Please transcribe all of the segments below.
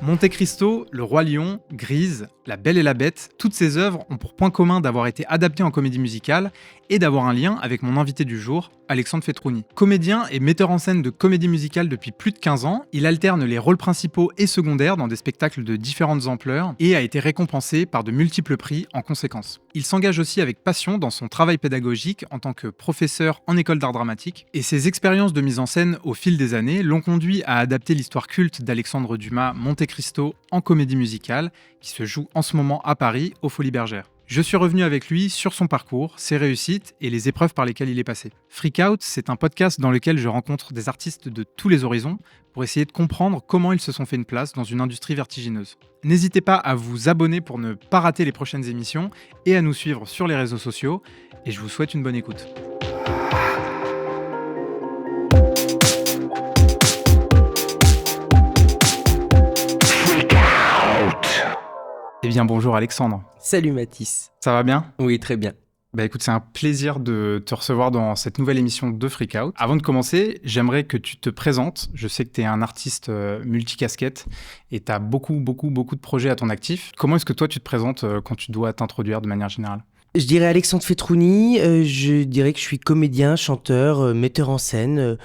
Monte Cristo, Le Roi Lion, Grise, La Belle et la Bête, toutes ces œuvres ont pour point commun d'avoir été adaptées en comédie musicale et d'avoir un lien avec mon invité du jour, Alexandre Fetrouni. Comédien et metteur en scène de comédie musicale depuis plus de 15 ans, il alterne les rôles principaux et secondaires dans des spectacles de différentes ampleurs et a été récompensé par de multiples prix en conséquence. Il s'engage aussi avec passion dans son travail pédagogique en tant que professeur en école d'art dramatique et ses expériences de mise en scène au fil des années l'ont conduit à adapter l'histoire culte d'Alexandre Dumas, Monte Cristo, en comédie musicale qui se joue en ce moment à Paris, aux Folies Bergères. Je suis revenu avec lui sur son parcours, ses réussites et les épreuves par lesquelles il est passé. Freak Out, c'est un podcast dans lequel je rencontre des artistes de tous les horizons pour essayer de comprendre comment ils se sont fait une place dans une industrie vertigineuse. N'hésitez pas à vous abonner pour ne pas rater les prochaines émissions et à nous suivre sur les réseaux sociaux. Et je vous souhaite une bonne écoute. Eh bien bonjour Alexandre. Salut Mathis. Ça va bien ? Oui, très bien. Bah écoute, c'est un plaisir de te recevoir dans cette nouvelle émission de Freak Out. Avant de commencer, j'aimerais que tu te présentes. Je sais que tu es un artiste multicasquette et tu as beaucoup de projets à ton actif. Comment est-ce que toi tu te présentes quand tu dois t'introduire de manière générale ? Je dirais Alexandre Fetrouni, je dirais que je suis comédien, chanteur, metteur en scène.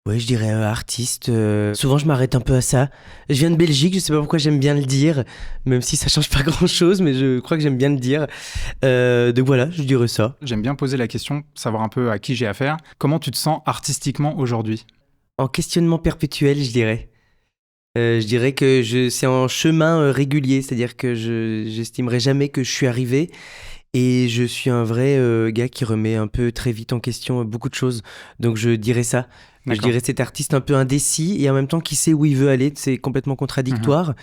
Ouais, je dirais artiste. Souvent, je m'arrête un peu à ça. Je viens de Belgique, je sais pas pourquoi j'aime bien le dire, même si ça change pas grand-chose, mais je crois que j'aime bien le dire. Donc voilà, je dirais ça. J'aime bien poser la question, savoir un peu à qui j'ai affaire. Comment tu te sens artistiquement aujourd'hui ? En questionnement perpétuel, je dirais. Je dirais que c'est en chemin régulier, c'est-à-dire que j'estimerai jamais que je suis arrivé. Et je suis un vrai gars qui remet un peu très vite en question beaucoup de choses. Donc je dirais ça. D'accord. Je dirais cet artiste un peu indécis et en même temps qui sait où il veut aller. C'est complètement contradictoire,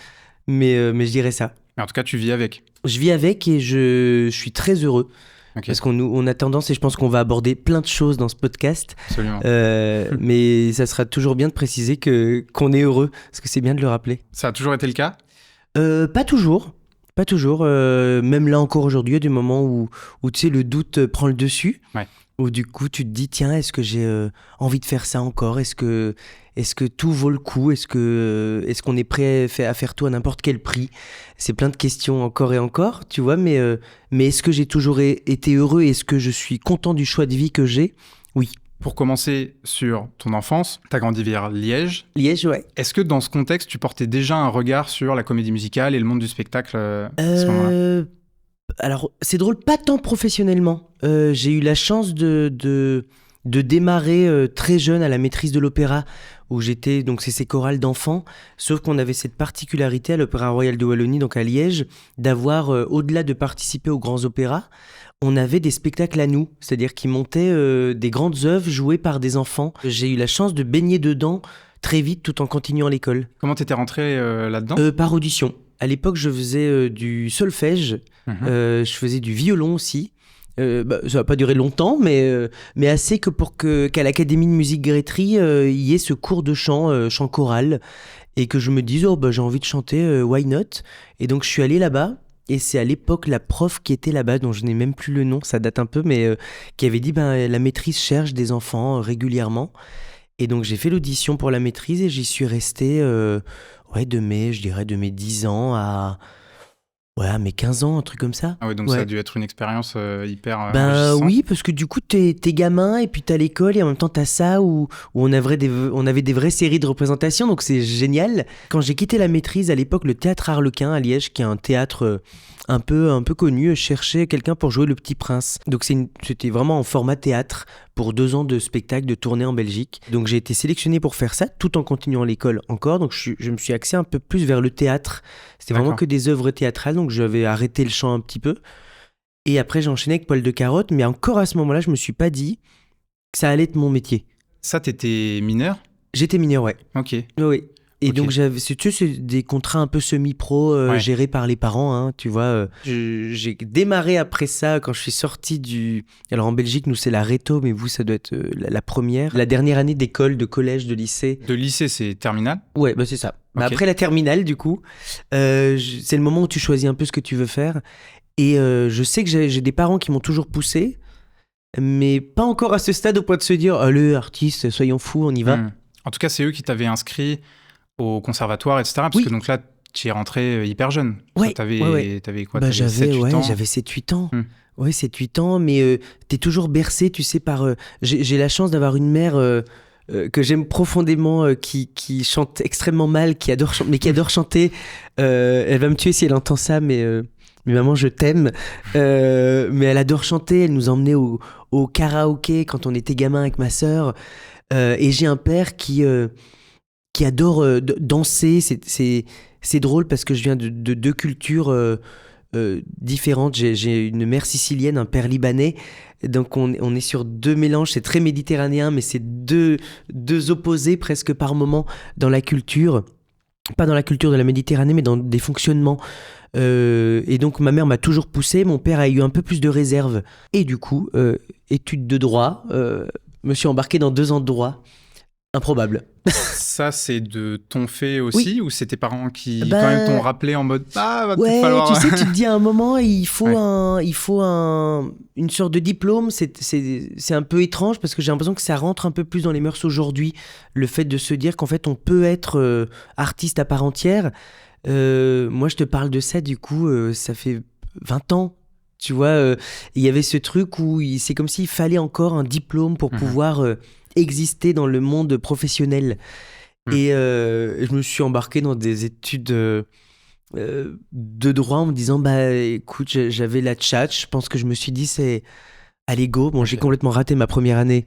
mais je dirais ça. Mais en tout cas, tu vis avec. Je vis avec et je suis très heureux. Okay. Parce qu'on a tendance, et je pense qu'on va aborder plein de choses dans ce podcast. Absolument. Mais ça sera toujours bien de préciser qu'on est heureux, parce que c'est bien de le rappeler. Ça a toujours été le cas ? Pas toujours. Pas toujours, même là encore aujourd'hui, il y a des moments où tu sais, le doute prend le dessus, ouais. Où du coup tu te dis tiens, est-ce que j'ai envie de faire ça encore, est-ce que tout vaut le coup, est-ce qu'on est prêt à faire tout à n'importe quel prix. C'est plein de questions encore et encore, tu vois, mais est-ce que j'ai toujours été heureux, est-ce que je suis content du choix de vie que j'ai ? Oui. Pour commencer sur ton enfance, tu as grandi vers Liège. Liège, ouais. Est-ce que dans ce contexte, tu portais déjà un regard sur la comédie musicale et le monde du spectacle à ce moment-là ? Alors, c'est drôle, pas tant professionnellement. J'ai eu la chance de démarrer très jeune à la maîtrise de l'opéra, où j'étais, donc c'est ces chorales d'enfants, sauf qu'on avait cette particularité à l'Opéra Royal de Wallonie, donc à Liège, d'avoir, au-delà de participer aux grands opéras, on avait des spectacles à nous, c'est-à-dire qu'ils montaient des grandes œuvres jouées par des enfants. J'ai eu la chance de baigner dedans très vite tout en continuant l'école. Comment t'étais rentré là-dedans ? Par audition. À l'époque, je faisais du solfège, je faisais du violon aussi. Ça va pas durer longtemps, mais assez que pour qu'à l'Académie de musique Grétry, il y ait ce cours de chant choral, et que je me dise j'ai envie de chanter, why not ? Et donc je suis allé là-bas. Et c'est à l'époque la prof qui était là-bas, dont je n'ai même plus le nom, ça date un peu, mais qui avait dit la maîtrise cherche des enfants régulièrement. Et donc j'ai fait l'audition pour la maîtrise et j'y suis resté de mes 10 ans à mes 15 ans, un truc comme ça. Ah ouais, donc ça a dû être une expérience hyper enrichissante. Oui, parce que du coup t'es gamin et puis t'as l'école et en même temps t'as ça où on avait des vraies séries de représentations, donc c'est génial. Quand j'ai quitté la maîtrise, à l'époque, le théâtre Harlequin à Liège, qui est un théâtre un peu connu, cherchait quelqu'un pour jouer le Petit Prince. Donc c'était vraiment en format théâtre pour 2 ans de spectacle, de tournée en Belgique. Donc j'ai été sélectionné pour faire ça tout en continuant l'école encore. Donc je me suis axé un peu plus vers le théâtre. C'était vraiment que des œuvres théâtrales, donc j'avais arrêté le chant un petit peu. Et après j'ai enchaîné avec Poil de Carotte, mais encore à ce moment-là, je me suis pas dit que ça allait être mon métier. Ça, t'étais mineur ? J'étais mineur, ouais. Ok. Oui. Et donc, c'est des contrats un peu semi-pro gérés par les parents, hein, tu vois. J'ai démarré après ça, quand je suis sorti Alors, en Belgique, nous, c'est la réto, mais vous, ça doit être la première. La dernière année d'école, de collège, de lycée. De lycée, c'est terminale ? Ouais, c'est ça. Okay. Après la terminale, du coup, c'est le moment où tu choisis un peu ce que tu veux faire. Et je sais que j'ai des parents qui m'ont toujours poussé, mais pas encore à ce stade au point de se dire « Allez, artiste, soyons fous, on y va ». En tout cas, c'est eux qui t'avaient inscrit au conservatoire, etc. Parce Oui. que donc là, tu es rentré hyper jeune. Ouais, T'avais quoi? Bah, T'avais 7-8 ans. j'avais 7-8 ans. Hmm. Ouais, 7-8 ans, mais t'es toujours bercé, tu sais, par... j'ai la chance d'avoir une mère que j'aime profondément, qui chante extrêmement mal, mais qui adore chanter. Elle va me tuer si elle entend ça, mais maman, je t'aime. Mais elle adore chanter, elle nous emmenait au karaoké quand on était gamin avec ma sœur. Et j'ai un père qui adore danser. C'est drôle parce que je viens de deux cultures différentes. J'ai une mère sicilienne, un père libanais. Donc on est sur deux mélanges. C'est très méditerranéen, mais c'est deux opposés presque par moment dans la culture. Pas dans la culture de la Méditerranée, mais dans des fonctionnements. Et donc ma mère m'a toujours poussé. Mon père a eu un peu plus de réserve. Et du coup, études de droit, me suis embarqué dans 2 ans de droit. Improbable. Ça, c'est de ton fait aussi, ou c'est tes parents qui Bah, quand même t'ont rappelé en mode va peut-être Ouais, falloir. tu sais, tu te dis à un moment, il faut Ouais. une sorte de diplôme. C'est un peu étrange parce que j'ai l'impression que ça rentre un peu plus dans les mœurs aujourd'hui. Le fait de se dire qu'en fait, on peut être artiste à part entière. Moi, je te parle de ça, du coup, ça fait 20 ans. Tu vois, il y avait ce truc où c'est comme s'il fallait encore un diplôme pour pouvoir exister dans le monde professionnel. Et je me suis embarqué dans des études de droit en me disant, bah écoute, j'avais la tchatche. Je pense que je me suis dit, c'est à l'ego. Bon, j'ai complètement raté ma première année.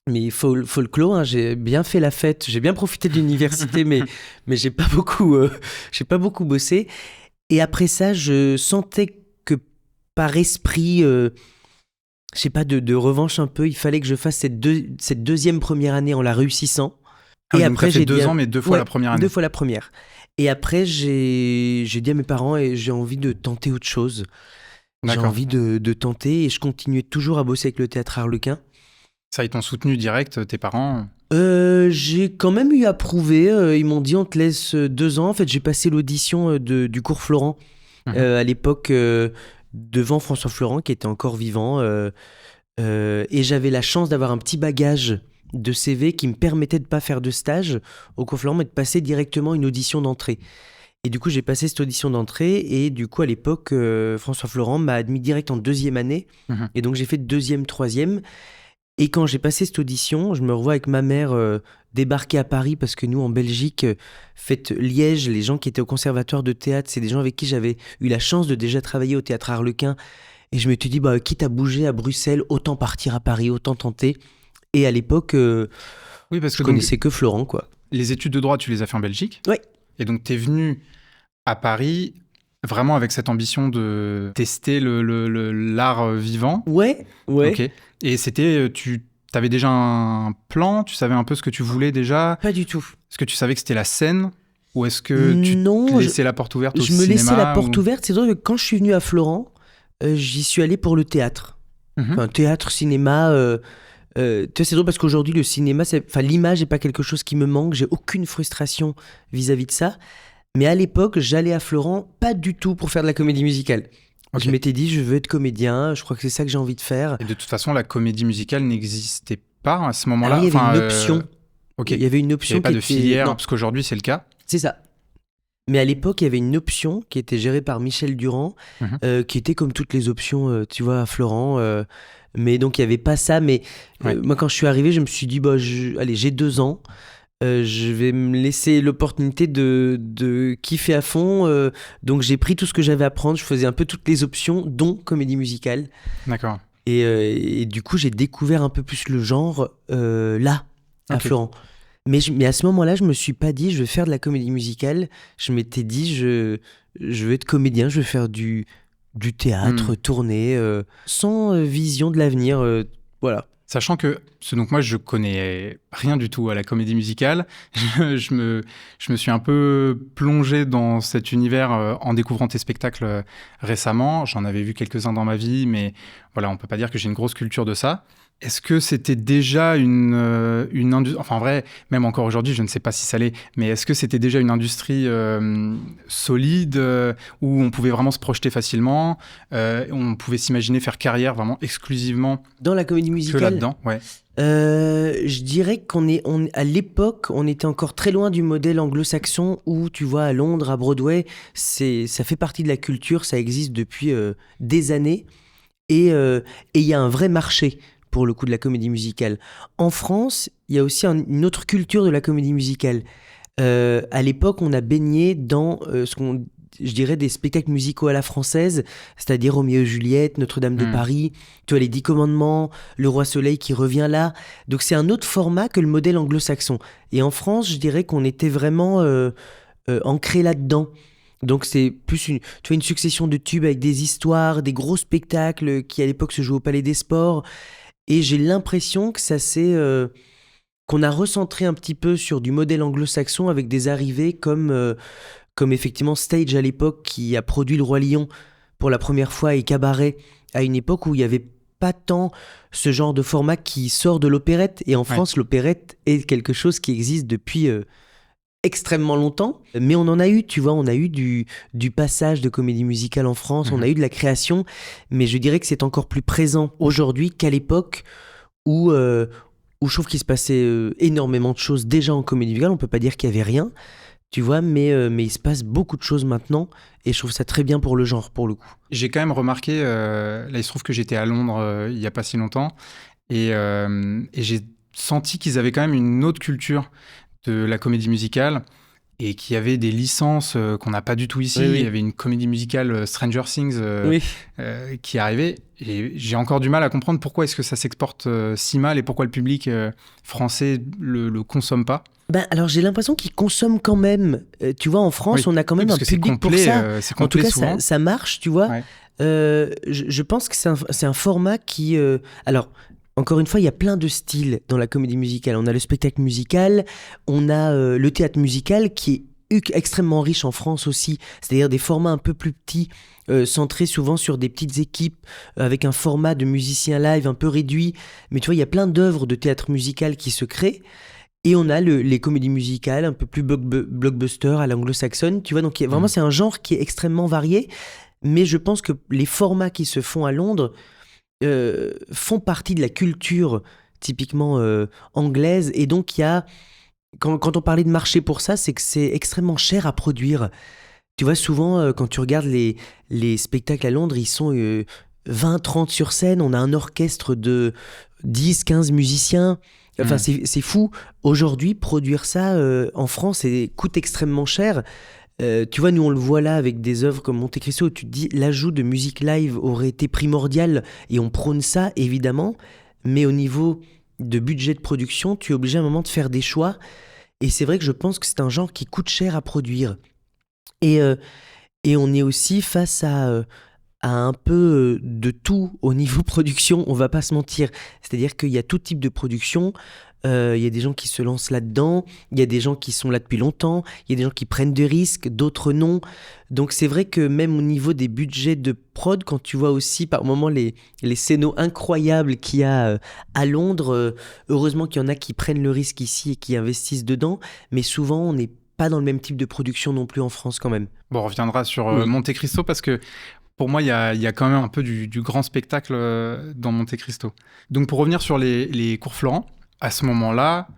Mais il faut le clos, hein. J'ai bien fait la fête, j'ai bien profité de l'université, mais j'ai pas beaucoup bossé. Et après ça, je sentais que par esprit, je sais pas, de revanche un peu, il fallait que je fasse cette deuxième première année en la réussissant. Ah oui, Et donc après, t'as fait j'ai 2 ans, mais 2 fois la première année. 2 fois la première. Et après, j'ai dit à mes parents, et j'ai envie de tenter autre chose. J'ai D'accord. envie de tenter, et je continuais toujours à bosser avec le théâtre Harlequin. Ça, ils t'ont soutenu direct, tes parents? J'ai quand même eu à prouver. Ils m'ont dit on te laisse 2 ans. En fait, j'ai passé l'audition du cours Florent à l'époque devant François Florent qui était encore vivant. Et j'avais la chance d'avoir un petit bagage de CV qui me permettait de pas faire de stage au cours Florent, mais de passer directement une audition d'entrée. Et du coup, j'ai passé cette audition d'entrée et du coup, à l'époque, François Florent m'a admis direct en 2e année. Et donc, j'ai fait 2e, 3e. Et quand j'ai passé cette audition, je me revois avec ma mère débarquer à Paris parce que nous, en Belgique, fête Liège, les gens qui étaient au conservatoire de théâtre, c'est des gens avec qui j'avais eu la chance de déjà travailler au théâtre Harlequin. Et je me suis dit, bah, quitte à bouger à Bruxelles, autant partir à Paris, autant tenter. Et à l'époque, Oui, parce que je connaissais que Florent, quoi. Les études de droit, tu les as fait en Belgique. Oui. Et donc, tu es venu à Paris vraiment avec cette ambition de tester l'art vivant. Ouais. Ok. Et c'était, tu avais déjà un plan, tu savais un peu ce que tu voulais déjà? Pas du tout. Est-ce que tu savais que c'était la scène? Ou est-ce que tu te laissais la porte ouverte au cinéma? Je me laissais la porte ouverte. C'est vrai que quand je suis venu à Florent, j'y suis allé pour le théâtre. Enfin, théâtre, cinéma. Tu sais, c'est drôle parce qu'aujourd'hui, le cinéma, l'image n'est pas quelque chose qui me manque. J'ai aucune frustration vis-à-vis de ça. Mais à l'époque, j'allais à Florent pas du tout pour faire de la comédie musicale. Okay. Je m'étais dit, je veux être comédien, je crois que c'est ça que j'ai envie de faire. Et de toute façon, la comédie musicale n'existait pas à ce moment-là. Alors, il y avait une option. Okay. Il y avait une option. Il n'y avait pas de filière, parce qu'aujourd'hui, c'est le cas. C'est ça. Mais à l'époque, il y avait une option qui était gérée par Michel Durand, qui était comme toutes les options, tu vois, à Florent. Mais donc, il n'y avait pas ça. Mais moi, quand je suis arrivé, je me suis dit, bah, allez, j'ai 2 ans. Je vais me laisser l'opportunité de kiffer à fond. Donc, j'ai pris tout ce que j'avais à prendre. Je faisais un peu toutes les options, dont comédie musicale. D'accord. Et du coup, j'ai découvert un peu plus le genre là, à Florent. Mais à ce moment-là, je me suis pas dit, je vais faire de la comédie musicale. Je m'étais dit, je veux être comédien, je veux faire du théâtre, tourner, sans vision de l'avenir. Voilà. Sachant que, donc moi, je connais rien du tout à la comédie musicale. Je me suis un peu plongé dans cet univers en découvrant tes spectacles récemment. J'en avais vu quelques-uns dans ma vie, mais voilà, on peut pas dire que j'ai une grosse culture de ça. Est-ce que c'était déjà une industrie, enfin en vrai, même encore aujourd'hui, je ne sais pas si ça l'est, mais est-ce que c'était déjà une industrie solide où on pouvait vraiment se projeter facilement, on pouvait s'imaginer faire carrière vraiment exclusivement Dans la comédie que musicale, là-dedans? Ouais. je dirais à l'époque, on était encore très loin du modèle anglo-saxon où, tu vois, à Londres, à Broadway, ça fait partie de la culture, ça existe depuis des années et il y a un vrai marché pour le coup de la comédie musicale. En France, il y a aussi une autre culture de la comédie musicale. À l'époque, on a baigné dans je dirais, des spectacles musicaux à la française, c'est-à-dire Roméo et Juliette, Notre-Dame de Paris, tu vois, les 10 commandements, Le Roi Soleil qui revient là. Donc c'est un autre format que le modèle anglo-saxon. Et en France, je dirais qu'on était vraiment ancré là-dedans. Donc c'est plus tu vois, une succession de tubes avec des histoires, des gros spectacles qui à l'époque se jouaient au Palais des Sports. Et j'ai l'impression que qu'on a recentré un petit peu sur du modèle anglo-saxon avec des arrivées comme effectivement Stage à l'époque qui a produit Le Roi Lion pour la première fois et Cabaret à une époque où il n'y avait pas tant ce genre de format qui sort de l'opérette. Et en France, l'opérette est quelque chose qui existe depuis extrêmement longtemps. Mais on en a eu, tu vois, on a eu du passage de comédie musicale en France, on a eu de la création. Mais je dirais que c'est encore plus présent aujourd'hui qu'à l'époque où je trouve qu'il se passait énormément de choses déjà en comédie musicale. On peut pas dire qu'il y avait rien. Tu vois, mais il se passe beaucoup de choses maintenant et je trouve ça très bien pour le genre, pour le coup. J'ai quand même remarqué, là il se trouve que j'étais à Londres il n'y a pas si longtemps, et j'ai senti qu'ils avaient quand même une autre culture de la comédie musicale, et qu'il y avait des licences qu'on n'a pas du tout ici. Oui. Il y avait une comédie musicale Stranger Things Oui. qui arrivait, et j'ai encore du mal à comprendre pourquoi est-ce que ça s'exporte si mal et pourquoi le public français le consomme pas. Ben, alors j'ai l'impression qu'ils consomment quand même. Tu vois, en France, on a quand même un public pour ça. C'est En tout complet cas, souvent. ça marche, tu vois. Ouais. Je pense que c'est un format qui... Alors, encore une fois, il y a plein de styles dans la comédie musicale. On a le spectacle musical, on a le théâtre musical qui est extrêmement riche en France aussi. C'est-à-dire des formats un peu plus petits, centrés souvent sur des petites équipes, avec un format de musiciens live un peu réduit. Mais tu vois, il y a plein d'œuvres de théâtre musical qui se créent. Et on a les comédies musicales un peu plus blockbuster à l'anglo-saxonne, tu vois. Donc vraiment, c'est un genre qui est extrêmement varié. Mais je pense que les formats qui se font à Londres font partie de la culture typiquement anglaise. Et donc, il y a... Quand on parlait de marché pour ça, c'est que c'est extrêmement cher à produire. Tu vois, souvent, quand tu regardes les spectacles à Londres, ils sont 20-30 sur scène. On a un orchestre de 10-15 musiciens. Enfin, c'est fou. Aujourd'hui, produire ça en France coûte extrêmement cher. Tu vois, nous, on le voit là avec des œuvres comme Monte Cristo où tu te dis l'ajout de musique live aurait été primordial et on prône ça, évidemment. Mais au niveau de budget de production, tu es obligé à un moment de faire des choix. Et c'est vrai que je pense que c'est un genre qui coûte cher à produire. Et on est aussi face à un peu de tout au niveau production, on va pas se mentir. C'est-à-dire qu'il y a tout type de production. Il y a des gens qui se lancent là-dedans, il y a des gens qui sont là depuis longtemps, il y a des gens qui prennent des risques, d'autres non. Donc c'est vrai que même au niveau des budgets de prod, quand tu vois aussi par moments les scénos incroyables qu'il y a à Londres, heureusement qu'il y en a qui prennent le risque ici et qui investissent dedans, mais souvent on n'est pas dans le même type de production non plus en France quand même. Bon, on reviendra sur Oui. Monte Cristo parce que pour moi, il y a quand même un peu du grand spectacle dans Monte Cristo. Donc pour revenir sur les cours Florent, à ce moment-là,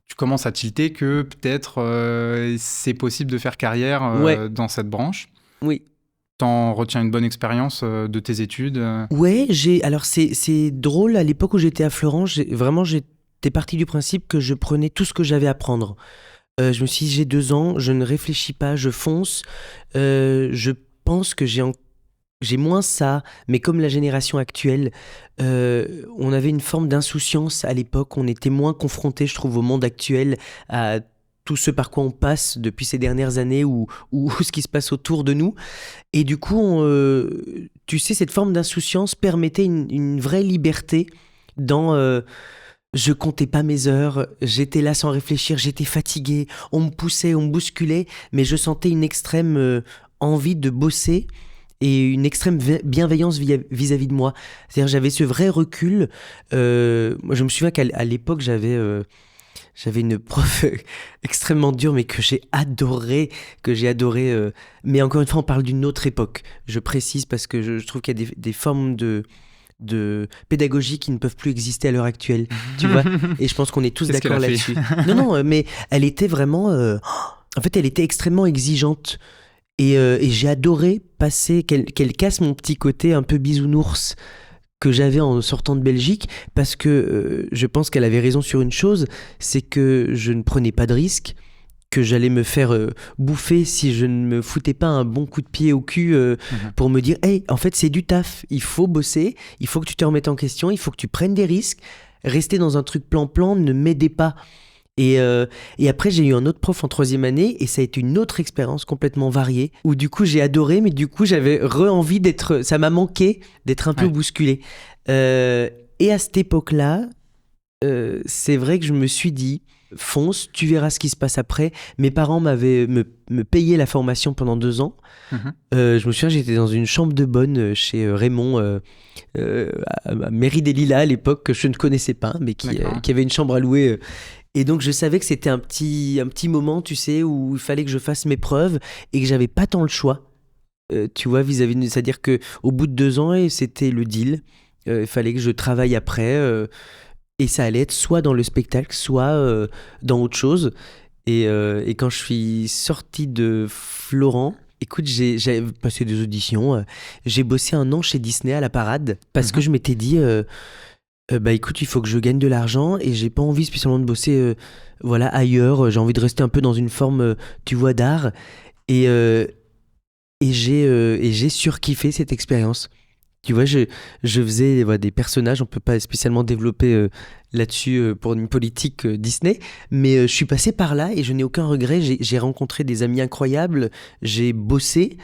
tu commences à tilter que peut-être c'est possible de faire carrière dans cette branche. Oui. T'en retiens une bonne expérience de tes études Ouais, alors c'est drôle, à l'époque où j'étais à Florent, j'étais parti du principe que je prenais tout ce que j'avais à prendre. Je me suis dit, j'ai 2 ans, je ne réfléchis pas, je fonce. Je pense que j'ai moins ça, mais comme la génération actuelle, on avait une forme d'insouciance à l'époque, on était moins confronté, je trouve, au monde actuel, à tout ce par quoi on passe depuis ces dernières années ou ce qui se passe autour de nous. Et du coup, tu sais, cette forme d'insouciance permettait une vraie liberté dans... je comptais pas mes heures, j'étais là sans réfléchir, j'étais fatigué, on me poussait, on me bousculait, mais je sentais une extrême envie de bosser. et une extrême bienveillance vis-à-vis de moi. C'est-à-dire j'avais ce vrai recul. Moi, je me souviens qu'à l'époque, j'avais une prof extrêmement dure, mais que j'ai adoré. Mais encore une fois, on parle d'une autre époque. Je précise parce que je trouve qu'il y a des formes de pédagogie qui ne peuvent plus exister à l'heure actuelle, tu vois. Et je pense qu'on est tous Qu'est-ce d'accord qu'elle a là-dessus. Non, mais elle était vraiment... En fait, elle était extrêmement exigeante. Et j'ai adoré qu'elle casse mon petit côté un peu bisounours que j'avais en sortant de Belgique, parce que je pense qu'elle avait raison sur une chose, c'est que je ne prenais pas de risques, que j'allais me faire bouffer si je ne me foutais pas un bon coup de pied au cul pour me dire « Hey, en fait, c'est du taf, il faut bosser, il faut que tu te remettes en question, il faut que tu prennes des risques, rester dans un truc plan-plan ne m'aidait pas. » Et après, j'ai eu un autre prof en 3e année et ça a été une autre expérience complètement variée où du coup, j'ai adoré, mais du coup, j'avais envie d'être... Ça m'a manqué d'être un peu bousculé. Et à cette époque-là, c'est vrai que je me suis dit, fonce, tu verras ce qui se passe après. Mes parents me payaient la formation pendant 2 ans. Je me souviens, j'étais dans une chambre de bonne chez Raymond, à Mairie des Lilas à l'époque, que je ne connaissais pas, mais qui avait une chambre à louer. Et donc, je savais que c'était un petit moment, tu sais, où il fallait que je fasse mes preuves et que j'avais pas tant le choix. Tu vois, c'est-à-dire qu'au bout de 2 ans, et c'était le deal. Il fallait que je travaille après. Et ça allait être soit dans le spectacle, soit dans autre chose. Et quand je suis sorti de Florent, écoute, j'avais passé des auditions. J'ai bossé 1 an chez Disney à la Parade parce que je m'étais dit, bah écoute, il faut que je gagne de l'argent et j'ai pas envie spécialement de bosser ailleurs. J'ai envie de rester un peu dans une forme, tu vois, d'art. Et j'ai surkiffé cette expérience. Tu vois, je faisais des personnages, on peut pas spécialement développer là-dessus pour une politique Disney, mais je suis passé par là et je n'ai aucun regret. J'ai rencontré des amis incroyables, j'ai bossé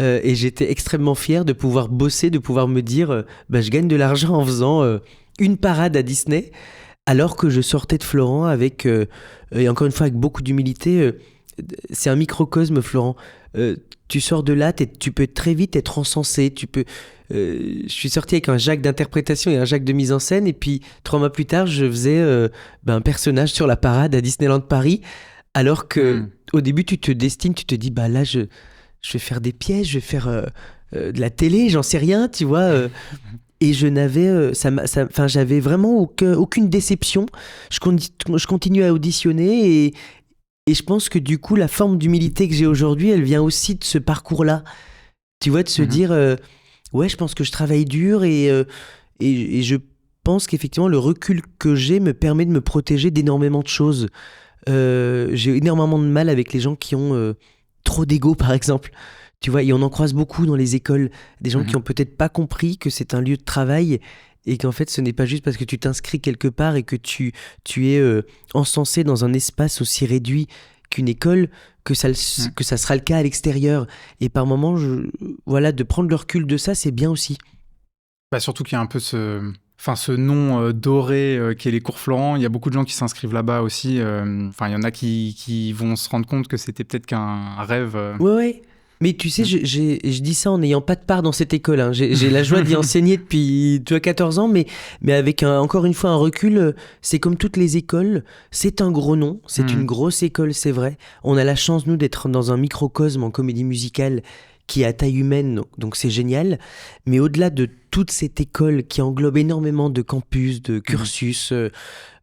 et j'étais extrêmement fier de pouvoir bosser, de pouvoir me dire je gagne de l'argent en faisant une parade à Disney, alors que je sortais de Florent avec, et encore une fois avec beaucoup d'humilité, c'est un microcosme Florent. Tu sors de là, tu peux très vite être encensé, je suis sorti avec un Jacques d'interprétation et un Jacques de mise en scène, et puis 3 mois plus tard, je faisais un personnage sur la parade à Disneyland Paris, alors que au début, tu te destines, tu te dis, là, je vais faire des pièces, je vais faire de la télé, j'en sais rien, tu vois. Et je n'avais, j'avais vraiment aucune déception. Je continue à auditionner et je pense que du coup, la forme d'humilité que j'ai aujourd'hui, elle vient aussi de ce parcours-là. Tu vois, de se dire, ouais, je pense que je travaille dur et je pense qu'effectivement, le recul que j'ai me permet de me protéger d'énormément de choses. J'ai énormément de mal avec les gens qui ont trop d'ego, par exemple. Tu vois, et on en croise beaucoup dans les écoles. Des gens qui ont peut-être pas compris que c'est un lieu de travail et qu'en fait, ce n'est pas juste parce que tu t'inscris quelque part et que tu es encensé dans un espace aussi réduit qu'une école, que ça sera le cas à l'extérieur. Et par moments, de prendre le recul de ça, c'est bien aussi. Surtout qu'il y a un peu ce nom doré qui est les cours Florent. Il y a beaucoup de gens qui s'inscrivent là-bas aussi. Il y en a qui vont se rendre compte que c'était peut-être qu'un rêve. Ouais. Mais tu sais, je dis ça en n'ayant pas de part dans cette école. Hein. J'ai la joie d'y enseigner depuis 14 ans, mais avec encore une fois un recul, c'est comme toutes les écoles, c'est un gros nom, c'est une grosse école, c'est vrai. On a la chance, nous, d'être dans un microcosme en comédie musicale qui est à taille humaine, donc c'est génial. Mais au-delà de toute cette école qui englobe énormément de campus, de cursus,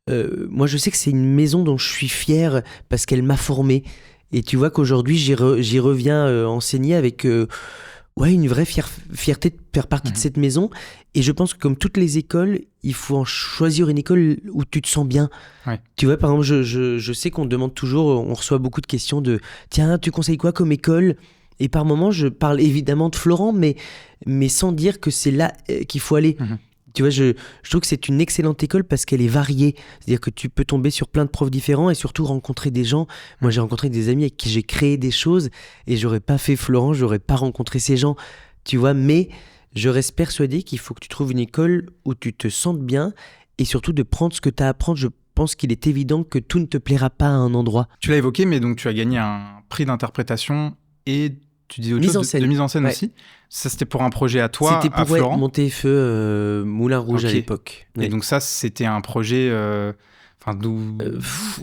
moi je sais que c'est une maison dont je suis fier parce qu'elle m'a formé. Et tu vois qu'aujourd'hui, j'y reviens enseigner avec une vraie fierté de faire partie de cette maison. Et je pense que comme toutes les écoles, il faut en choisir une école où tu te sens bien. Ouais. Tu vois, par exemple, je sais qu'on demande toujours, on reçoit beaucoup de questions de « Tiens, tu conseilles quoi comme école ?» Et par moments, je parle évidemment de Florent, mais sans dire que c'est là qu'il faut aller. Tu vois, je trouve que c'est une excellente école parce qu'elle est variée. C'est-à-dire que tu peux tomber sur plein de profs différents et surtout rencontrer des gens. Moi, j'ai rencontré des amis avec qui j'ai créé des choses et j'aurais pas fait Florent, j'aurais pas rencontré ces gens. Tu vois, mais je reste persuadé qu'il faut que tu trouves une école où tu te sentes bien et surtout de prendre ce que tu as à apprendre. Je pense qu'il est évident que tout ne te plaira pas à un endroit. Tu l'as évoqué, mais donc tu as gagné un prix d'interprétation et tu disais autre Mise chose en scène. de mise en scène Ouais. aussi. Ça, c'était pour un projet à toi, C'était à pour Florent. mon TFE Moulin Rouge à Ok. l'époque. Et donc ça, c'était un projet...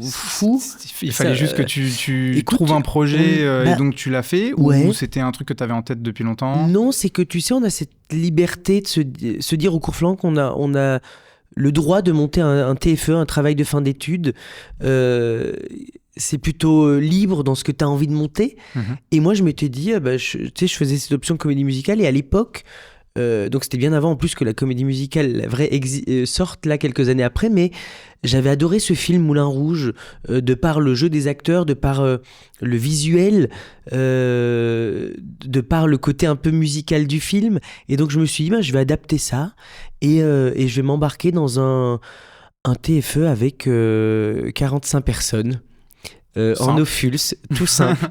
Fou. Il fallait Ça, juste que tu écoute, trouves un projet et bah, donc tu l'as fait, ouais. ou c'était un truc que tu avais en tête depuis longtemps? Non, c'est que tu sais, on a cette liberté de se dire au cours Florent qu'on a le droit de monter un TFE, un travail de fin d'études. C'est plutôt libre dans ce que tu as envie de monter. Mhm. Et moi, je m'étais dit, tu sais, je faisais cette option comédie musicale et à l'époque, donc c'était bien avant en plus que la comédie musicale, la vraie, sorte là quelques années après, mais j'avais adoré ce film Moulin Rouge, de par le jeu des acteurs, de par le visuel, de par le côté un peu musical du film. Et donc je me suis dit, je vais adapter ça et je vais m'embarquer dans un TFE avec 45 personnes. En Simple. Ophuls, tout simple.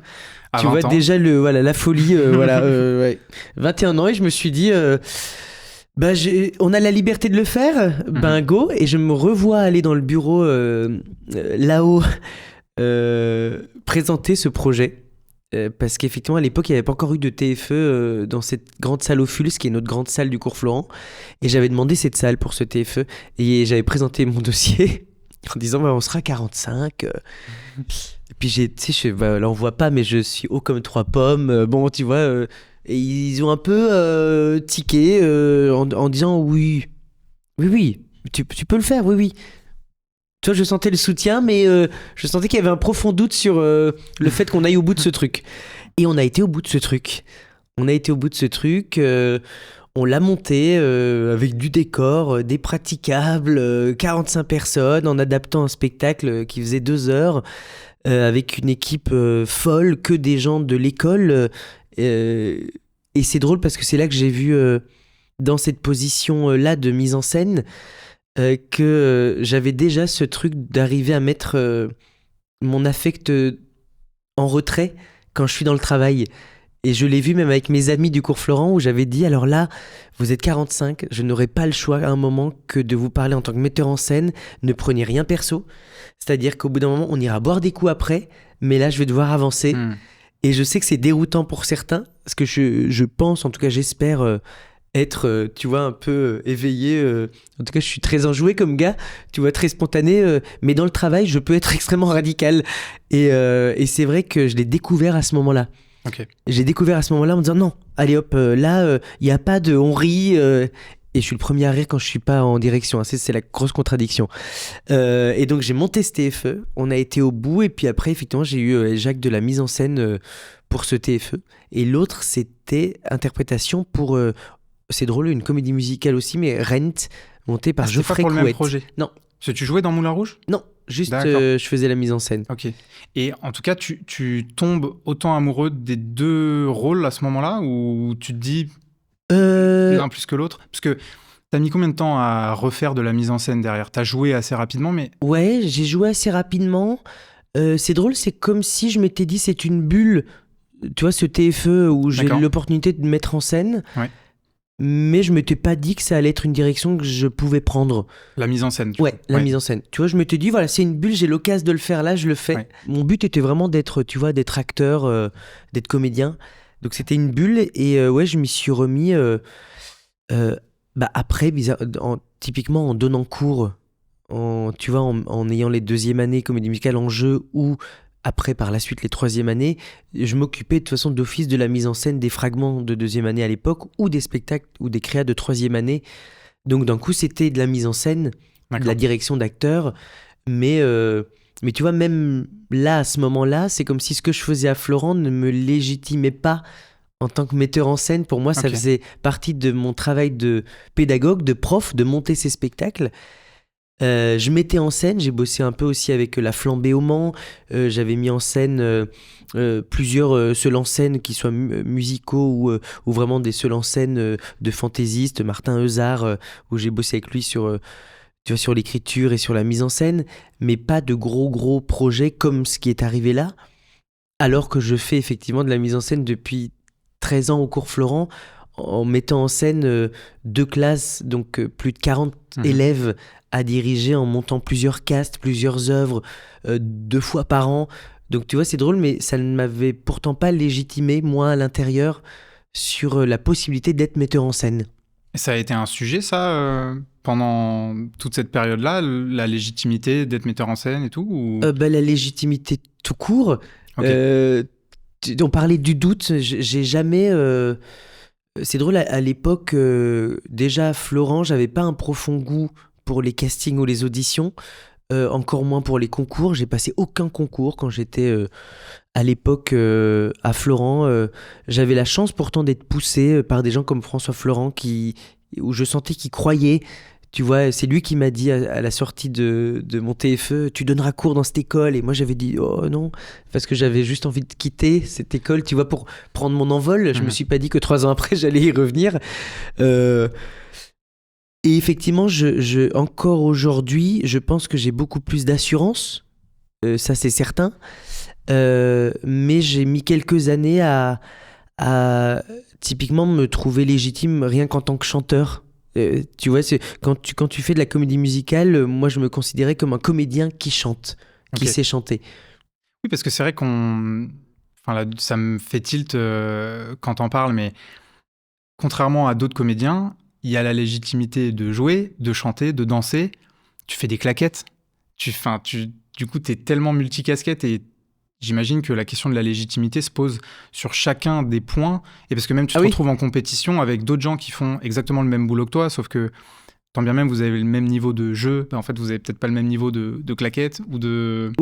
À Tu 20 vois ans. déjà la folie, ouais. 21 ans et je me suis dit, on a la liberté de le faire, go. Et je me revois aller dans le bureau là-haut présenter ce projet. Parce qu'effectivement, à l'époque, il n'y avait pas encore eu de TFE dans cette grande salle Ophuls, qui est notre grande salle du cours Florent. Et j'avais demandé cette salle pour ce TFE. Et j'avais présenté mon dossier en disant, on sera 45. Et puis, tu sais, là, on voit pas, mais je suis haut comme 3 pommes. Bon, tu vois, et ils ont un peu tiqué en disant, oui, tu peux le faire, oui. Tu vois, je sentais le soutien, mais je sentais qu'il y avait un profond doute sur le fait qu'on aille au bout de ce truc. Et on a été au bout de ce truc. On l'a monté avec du décor, des praticables, 45 personnes, en adaptant un spectacle qui faisait 2 heures, avec une équipe folle, que des gens de l'école. Et c'est drôle parce que c'est là que j'ai vu, dans cette position-là de mise en scène, que j'avais déjà ce truc d'arriver à mettre mon affect en retrait quand je suis dans le travail. Et je l'ai vu même avec mes amis du cours Florent où j'avais dit, alors là, vous êtes 45, je n'aurai pas le choix à un moment que de vous parler en tant que metteur en scène, ne prenez rien perso. C'est-à-dire qu'au bout d'un moment, on ira boire des coups après, mais là, je vais devoir avancer. Et je sais que c'est déroutant pour certains, parce que je pense, en tout cas j'espère, être, tu vois, un peu éveillé. En tout cas, je suis très enjoué comme gars, tu vois, très spontané. Mais dans le travail, je peux être extrêmement radical. Et c'est vrai que je l'ai découvert à ce moment-là. Okay. J'ai découvert à ce moment-là en me disant non, allez hop, là, il n'y a pas de on rit. Et je suis le premier à rire quand je ne suis pas en direction. Hein, c'est la grosse contradiction. Et donc, j'ai monté ce TFE. On a été au bout. Et puis après, effectivement, j'ai eu Jacques de la mise en scène pour ce TFE. Et l'autre, c'était interprétation pour... c'est drôle, une comédie musicale aussi, mais Rent, montée par Geoffrey Couette. C'était pas pour le même projet? Non. Parce que tu jouais dans Moulin Rouge? Non, juste je faisais la mise en scène. Ok. Et en tout cas, tu tombes autant amoureux des 2 rôles à ce moment-là, ou tu te dis l'un plus que l'autre? Parce que t'as mis combien de temps à refaire de la mise en scène derrière? T'as joué assez rapidement, mais... Ouais, j'ai joué assez rapidement. C'est drôle, c'est comme si je m'étais dit c'est une bulle, tu vois, ce TFE où j'ai eu l'opportunité de mettre en scène. Ouais. Mais je m'étais pas dit que ça allait être une direction que je pouvais prendre. La mise en scène. La mise en scène. Tu vois, je m'étais dit, voilà, c'est une bulle, j'ai l'occasion de le faire là, je le fais. Ouais. Mon but était vraiment d'être, tu vois, d'être acteur, d'être comédien. Donc c'était une bulle et je m'y suis remis après, typiquement en donnant cours, tu vois, en ayant les 2e années comédie musicale en jeu ou... Après, par la suite, les 3e années, je m'occupais de toute façon d'office de la mise en scène des fragments de 2e année à l'époque ou des spectacles ou des créas de 3e année. Donc d'un coup, c'était de la mise en scène, de la direction d'acteurs. Mais tu vois, même là, à ce moment-là, c'est comme si ce que je faisais à Florent ne me légitimait pas en tant que metteur en scène. Pour moi, ça faisait partie de mon travail de pédagogue, de prof, de monter ces spectacles. Je mettais en scène, j'ai bossé un peu aussi avec La Flambée au Mans, j'avais mis en scène plusieurs seuls en scène qui soient musicaux ou vraiment des seuls en scène de fantaisistes, Martin Euzard, où j'ai bossé avec lui sur l'écriture et sur la mise en scène, mais pas de gros projets comme ce qui est arrivé là, alors que je fais effectivement de la mise en scène depuis 13 ans au cours Florent, en mettant en scène 2 classes, donc plus de 40 élèves à diriger, en montant plusieurs castes, plusieurs œuvres 2 fois par an, Donc tu vois, c'est drôle, mais ça ne m'avait pourtant pas légitimé, moi, à l'intérieur, sur la possibilité d'être metteur en scène. Et ça a été un sujet, ça, pendant toute cette période-là, la légitimité d'être metteur en scène et tout ou... La légitimité tout court. Ok. On parlait du doute, j'ai jamais... C'est drôle, à l'époque, déjà à Florent, j'avais pas un profond goût pour les castings ou les auditions, encore moins pour les concours. J'ai passé aucun concours quand j'étais à l'époque à Florent. J'avais la chance pourtant d'être poussé par des gens comme François Florent où je sentais qu'il croyait. Tu vois, c'est lui qui m'a dit à la sortie de mon TFE, tu donneras cours dans cette école. Et moi, j'avais dit, oh non, parce que j'avais juste envie de quitter cette école, tu vois, pour prendre mon envol. Je me suis pas dit que 3 ans après, j'allais y revenir. Et effectivement, encore aujourd'hui, je pense que j'ai beaucoup plus d'assurance. Ça, c'est certain. Mais j'ai mis quelques années à typiquement me trouver légitime rien qu'en tant que chanteur. Tu vois, quand tu fais de la comédie musicale, moi je me considérais comme un comédien qui chante, qui sait chanter. Oui, parce que c'est vrai qu'on... Enfin, là, ça me fait tilt quand t'en parles, mais contrairement à d'autres comédiens, il y a la légitimité de jouer, de chanter, de danser. Tu fais des claquettes. Du coup, t'es tellement multicasquette et j'imagine que la question de la légitimité se pose sur chacun des points. Et parce que même tu te retrouves en compétition avec d'autres gens qui font exactement le même boulot que toi, sauf que tant bien même vous avez le même niveau de jeu, en fait vous avez peut-être pas le même niveau de claquettes ou de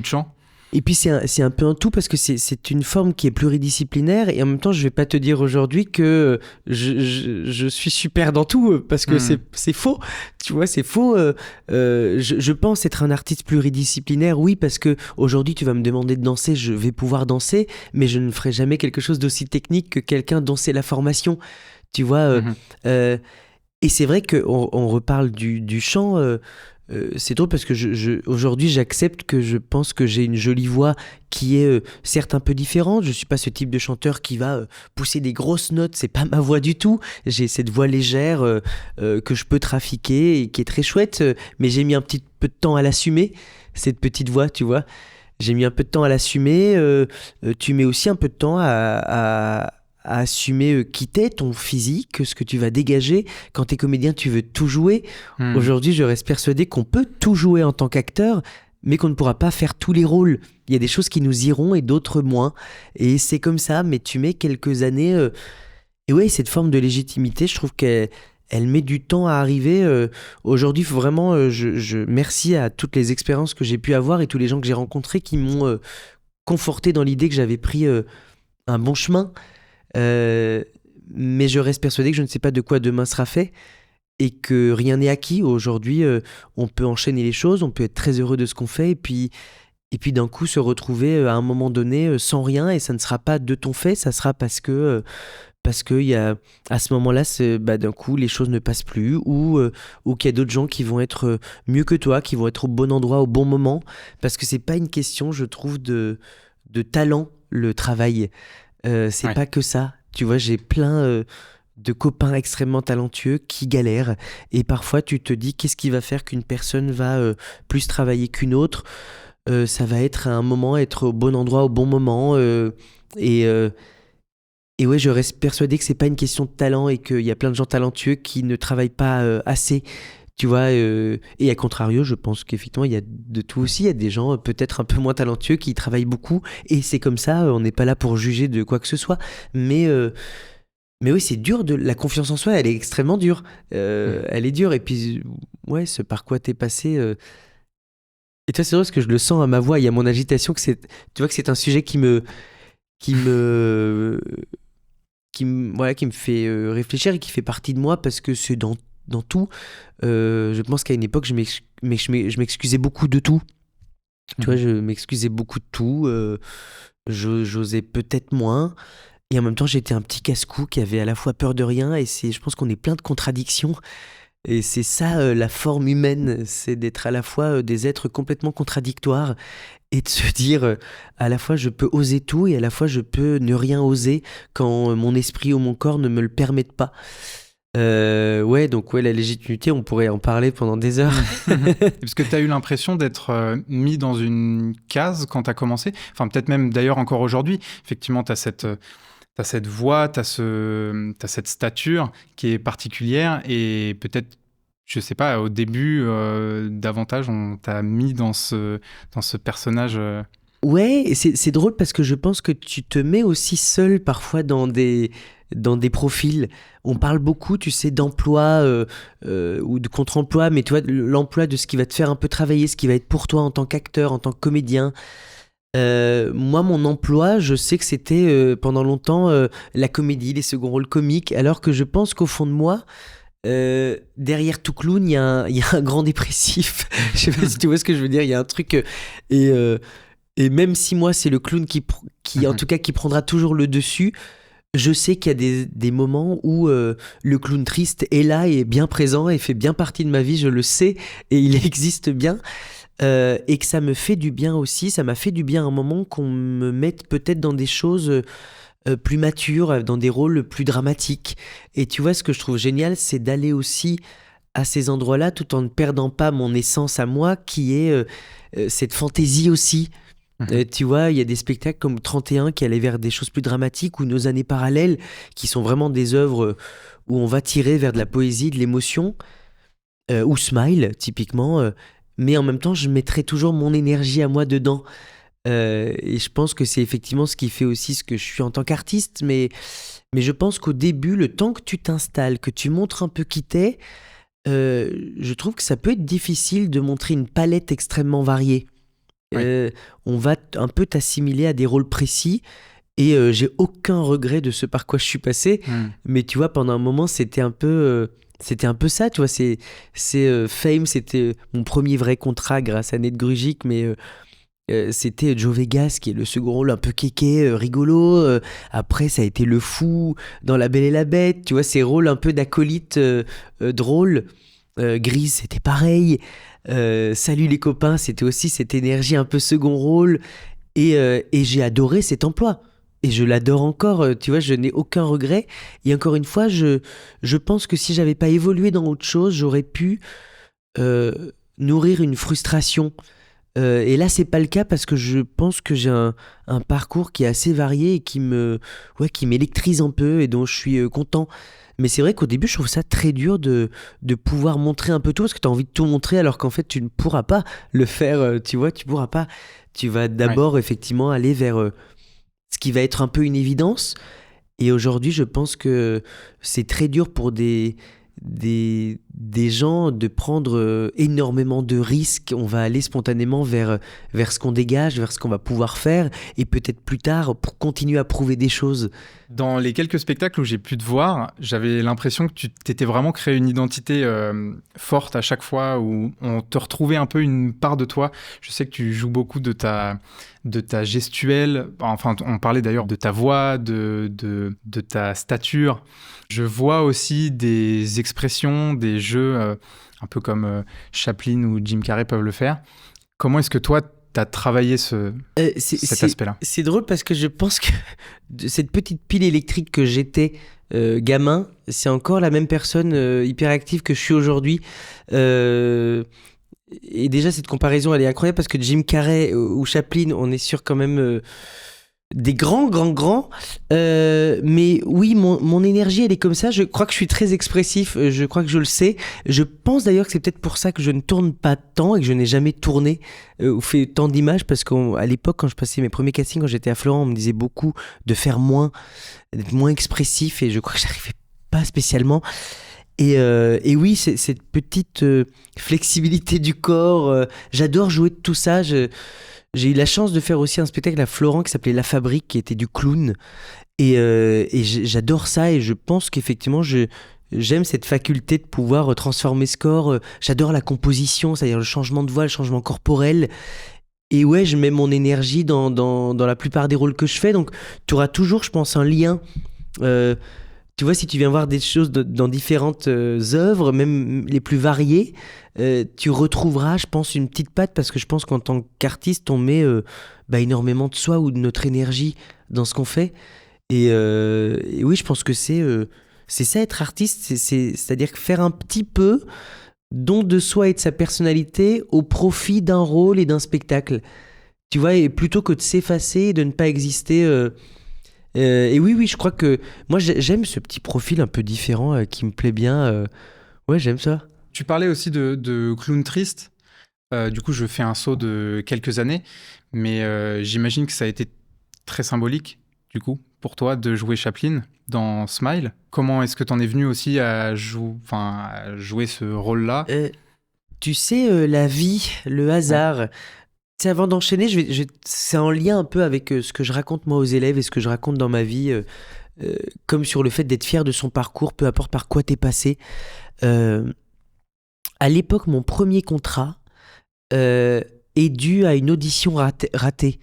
chant. Et puis c'est un peu un tout parce que c'est une forme qui est pluridisciplinaire et en même temps je vais pas te dire aujourd'hui que je suis super dans tout parce que c'est faux, tu vois, c'est faux. Je pense être un artiste pluridisciplinaire, oui, parce que aujourd'hui tu vas me demander de danser, je vais pouvoir danser, mais je ne ferai jamais quelque chose d'aussi technique que quelqu'un danser la formation, tu vois. Et c'est vrai qu'on reparle du chant. C'est drôle parce que aujourd'hui j'accepte que je pense que j'ai une jolie voix qui est certes un peu différente. Je suis pas ce type de chanteur qui va pousser des grosses notes, c'est pas ma voix du tout. J'ai cette voix légère que je peux trafiquer et qui est très chouette, mais j'ai mis un petit peu de temps à l'assumer, cette petite voix, tu vois. J'ai mis un peu de temps à l'assumer. Tu mets aussi un peu de temps à assumer qui t'es, ton physique, ce que tu vas dégager. Quand t'es comédien, tu veux tout jouer. Aujourd'hui, je reste persuadé qu'on peut tout jouer en tant qu'acteur, mais qu'on ne pourra pas faire tous les rôles. Il y a des choses qui nous iront et d'autres moins. Et c'est comme ça, mais tu mets quelques années... Et ouais, cette forme de légitimité, je trouve qu'elle met du temps à arriver. Aujourd'hui, il faut vraiment... merci à toutes les expériences que j'ai pu avoir et tous les gens que j'ai rencontrés qui m'ont conforté dans l'idée que j'avais pris un bon chemin. Mais je reste persuadé que je ne sais pas de quoi demain sera fait et que rien n'est acquis. Aujourd'hui, on peut enchaîner les choses, on peut être très heureux de ce qu'on fait et puis d'un coup se retrouver à un moment donné sans rien et ça ne sera pas de ton fait, ça sera parce que il y a à ce moment-là, d'un coup les choses ne passent plus ou qu'il y a d'autres gens qui vont être mieux que toi, qui vont être au bon endroit au bon moment, parce que c'est pas une question, je trouve, de talent, le travail. C'est pas que ça. Tu vois, j'ai plein de copains extrêmement talentueux qui galèrent. Et parfois, tu te dis, qu'est-ce qui va faire qu'une personne va plus travailler qu'une autre ? Ça va être à un moment, être au bon endroit au bon moment. Et ouais, je reste persuadé que c'est pas une question de talent et qu'il y a plein de gens talentueux qui ne travaillent pas assez. Tu vois, et à contrario, je pense qu'effectivement, il y a de tout aussi. Il y a des gens peut-être un peu moins talentueux qui travaillent beaucoup. Et c'est comme ça, on n'est pas là pour juger de quoi que ce soit. Mais oui, c'est dur. La confiance en soi, elle est extrêmement dure. Elle est dure. Et puis, ouais, ce par quoi t'es passé... Et toi, c'est drôle parce que je le sens à ma voix et à mon agitation. Tu vois que c'est un sujet qui me fait réfléchir et qui fait partie de moi parce que c'est dans tout. Je pense qu'à une époque, je m'excusais beaucoup de tout. Tu vois, je m'excusais beaucoup de tout. J'osais peut-être moins. Et en même temps, j'étais un petit casse-cou qui avait à la fois peur de rien. Et je pense qu'on est plein de contradictions. Et c'est ça, la forme humaine. C'est d'être à la fois des êtres complètement contradictoires et de se dire à la fois je peux oser tout et à la fois je peux ne rien oser quand mon esprit ou mon corps ne me le permettent pas. Ouais, donc la légitimité, on pourrait en parler pendant des heures. Parce que tu as eu l'impression d'être mis dans une case quand tu as commencé. Enfin, peut-être même d'ailleurs encore aujourd'hui. Effectivement, tu as cette voix, tu as cette stature qui est particulière et peut-être, je sais pas, au début, davantage, on t'a mis dans ce personnage. Ouais, et c'est drôle parce que je pense que tu te mets aussi seul parfois dans des profils. On parle beaucoup, tu sais, d'emploi ou de contre-emploi, mais tu vois, l'emploi de ce qui va te faire un peu travailler, ce qui va être pour toi en tant qu'acteur, en tant que comédien. Moi, mon emploi, je sais que c'était pendant longtemps la comédie, les seconds rôles comiques, alors que je pense qu'au fond de moi, derrière tout clown, il y a un grand dépressif. Je sais pas si tu vois ce que je veux dire. Il y a un truc et euh, et même si moi c'est le clown qui en tout cas qui prendra toujours le dessus, je sais qu'il y a des moments où le clown triste est là et est bien présent et fait bien partie de ma vie, je le sais, et il existe bien. Et que ça me fait du bien aussi, ça m'a fait du bien à un moment qu'on me mette peut-être dans des choses plus matures, dans des rôles plus dramatiques. Et tu vois, ce que je trouve génial, c'est d'aller aussi à ces endroits-là tout en ne perdant pas mon essence à moi, qui est cette fantaisie aussi. Tu vois, il y a des spectacles comme 31 qui allaient vers des choses plus dramatiques ou Nos années parallèles, qui sont vraiment des œuvres où on va tirer vers de la poésie, de l'émotion, ou Smile, typiquement. Mais en même temps, je mettrai toujours mon énergie à moi dedans. Et je pense que c'est effectivement ce qui fait aussi ce que je suis en tant qu'artiste. Mais je pense qu'au début, le temps que tu t'installes, que tu montres un peu qui t'es, je trouve que ça peut être difficile de montrer une palette extrêmement variée. Oui. On va un peu t'assimiler à des rôles précis et j'ai aucun regret de ce par quoi je suis passé, mais tu vois, pendant un moment c'était un peu ça, tu vois. Fame, c'était mon premier vrai contrat grâce à Ned Grugic, mais c'était Joe Vegas qui est le second rôle un peu kéké, rigolo. Après ça a été le fou dans La Belle et la Bête, tu vois, ces rôles un peu d'acolyte drôle. Grise, c'était pareil. Salut les copains, c'était aussi cette énergie un peu second rôle. Et j'ai adoré cet emploi. Et je l'adore encore, tu vois, je n'ai aucun regret. Et encore une fois, je pense que si j'avais pas évolué dans autre chose, j'aurais pu nourrir une frustration. Et là, c'est pas le cas parce que je pense que j'ai un parcours qui est assez varié et qui m'électrise un peu et dont je suis content. Mais c'est vrai qu'au début, je trouve ça très dur de pouvoir montrer un peu tout parce que tu as envie de tout montrer alors qu'en fait, tu ne pourras pas le faire, tu vois, tu pourras pas. Tu vas d'abord effectivement aller vers ce qui va être un peu une évidence. Et aujourd'hui, je pense que c'est très dur pour des gens de prendre énormément de risques. On va aller spontanément vers ce qu'on dégage, vers ce qu'on va pouvoir faire, et peut-être plus tard pour continuer à prouver des choses. Dans les quelques spectacles où j'ai pu te voir, j'avais l'impression que tu t'étais vraiment créé une identité forte à chaque fois, où on te retrouvait un peu une part de toi. Je sais que tu joues beaucoup de ta gestuelle. Enfin, on parlait d'ailleurs de ta voix, de ta stature. Je vois aussi des expressions, des jeux, un peu comme Chaplin ou Jim Carrey peuvent le faire. Comment est-ce que toi, tu as travaillé cet aspect-là? C'est drôle parce que je pense que cette petite pile électrique que j'étais gamin, c'est encore la même personne hyperactive que je suis aujourd'hui. Et déjà, cette comparaison, elle est incroyable parce que Jim Carrey ou Chaplin, on est sur quand même des grands. Mais oui, mon énergie, elle est comme ça. Je crois que je suis très expressif. Je crois que je le sais. Je pense d'ailleurs que c'est peut-être pour ça que je ne tourne pas tant et que je n'ai jamais tourné ou fait tant d'images parce qu'à l'époque, quand je passais mes premiers castings, quand j'étais à Florent, on me disait beaucoup de faire moins, d'être moins expressif et je crois que j'arrivais pas spécialement. Et oui, cette petite flexibilité du corps, j'adore jouer de tout ça. J'ai eu la chance de faire aussi un spectacle à Florent qui s'appelait La Fabrique, qui était du clown. Et j'adore ça et je pense qu'effectivement, j'aime cette faculté de pouvoir transformer ce corps. J'adore la composition, c'est-à-dire le changement de voix, le changement corporel. Et ouais, je mets mon énergie dans la plupart des rôles que je fais. Donc, tu auras toujours, je pense, un lien. Tu vois, si tu viens voir des choses dans différentes œuvres, même les plus variées, tu retrouveras, je pense, une petite patte parce que je pense qu'en tant qu'artiste, on met énormément de soi ou de notre énergie dans ce qu'on fait. Et oui, je pense que C'est ça être artiste, c'est-à-dire que faire un petit peu don de soi et de sa personnalité au profit d'un rôle et d'un spectacle. Tu vois, et plutôt que de s'effacer et de ne pas exister. Et oui, je crois que moi j'aime ce petit profil un peu différent qui me plaît bien. Ouais, j'aime ça. Tu parlais aussi de clown triste. Du coup, je fais un saut de quelques années, mais j'imagine que ça a été très symbolique, du coup, pour toi, de jouer Chaplin dans Smile. Comment est-ce que t'en es venu aussi à jouer ce rôle-là? Tu sais, la vie, le hasard. Tu sais, avant d'enchaîner, c'est en lien un peu avec ce que je raconte moi aux élèves et ce que je raconte dans ma vie, comme sur le fait d'être fier de son parcours, peu importe par quoi t'es passé. À l'époque, mon premier contrat est dû à une audition ratée.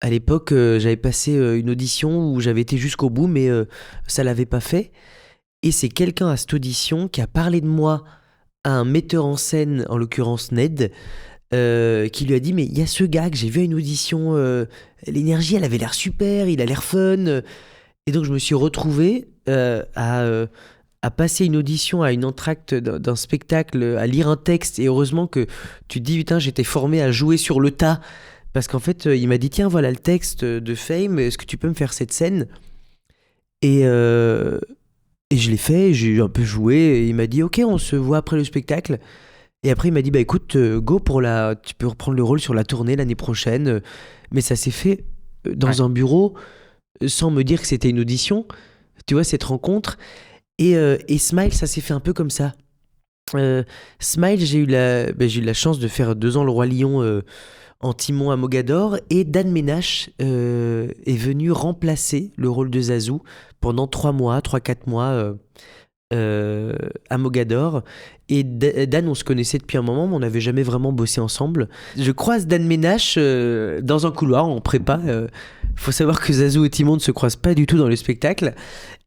À l'époque, j'avais passé une audition où j'avais été jusqu'au bout, mais ça l'avait pas fait. Et c'est quelqu'un à cette audition qui a parlé de moi à un metteur en scène, en l'occurrence Ned, qui lui a dit mais il y a ce gars que j'ai vu à une audition, l'énergie elle avait l'air super, il a l'air fun. Et donc je me suis retrouvé à passer une audition à une entracte d'un spectacle, à lire un texte, et heureusement que tu te dis putain j'étais formé à jouer sur le tas, parce qu'en fait il m'a dit tiens voilà le texte de Fame, est-ce que tu peux me faire cette scène? Et je l'ai fait, j'ai un peu joué, et il m'a dit ok on se voit après le spectacle. Et après, il m'a dit, bah écoute, go tu peux reprendre le rôle sur la tournée l'année prochaine. Mais ça s'est fait dans un bureau, sans me dire que c'était une audition. Tu vois, cette rencontre. Et Smile, ça s'est fait un peu comme ça. Smile, j'ai eu la chance de faire 2 ans le Roi Lion en Timon à Mogador. Et Dan Ménache est venu remplacer le rôle de Zazou pendant 3-4 mois à Mogador. Et Dan, on se connaissait depuis un moment, mais on n'avait jamais vraiment bossé ensemble. Je croise Dan Ménache dans un couloir en prépa. Faut savoir que Zazou et Timon ne se croisent pas du tout dans le spectacle.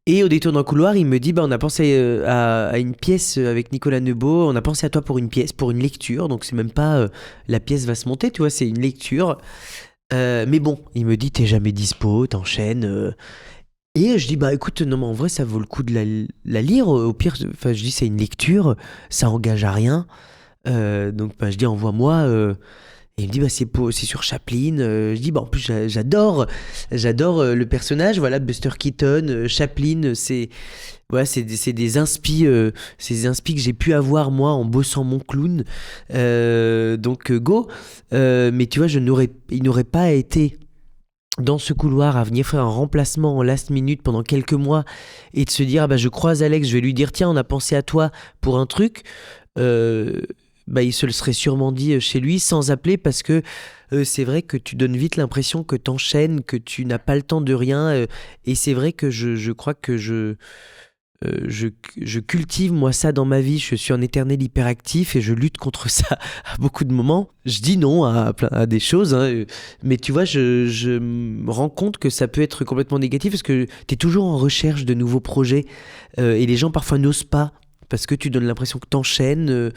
Et au détour d'un couloir, il me dit on a pensé à une pièce avec Nicolas Neubaud, on a pensé à toi pour une pièce, pour une lecture. Donc c'est même pas la pièce va se monter, tu vois, c'est une lecture. Mais bon, il me dit t'es jamais dispo, t'enchaînes. Et je dis écoute non mais en vrai ça vaut le coup de la lire, au pire je dis c'est une lecture, ça engage à rien, donc je dis envoie-moi, et il me dit c'est sur Chaplin. Je dis en plus j'adore le personnage, voilà, Buster Keaton, Chaplin, c'est des inspi que j'ai pu avoir moi en bossant mon clown, donc go. Mais tu vois il n'aurait pas été dans ce couloir à venir faire un remplacement en last minute pendant quelques mois et de se dire je croise Alex, je vais lui dire tiens on a pensé à toi pour un truc, il se le serait sûrement dit chez lui sans appeler, parce que c'est vrai que tu donnes vite l'impression que t'enchaînes, que tu n'as pas le temps de rien, et c'est vrai que je crois que je cultive moi ça dans ma vie, je suis un éternel hyperactif et je lutte contre ça à beaucoup de moments. Je dis non à des choses, hein, mais tu vois, je me rends compte que ça peut être complètement négatif parce que tu es toujours en recherche de nouveaux projets, et les gens parfois n'osent pas parce que tu donnes l'impression que t'enchaînes,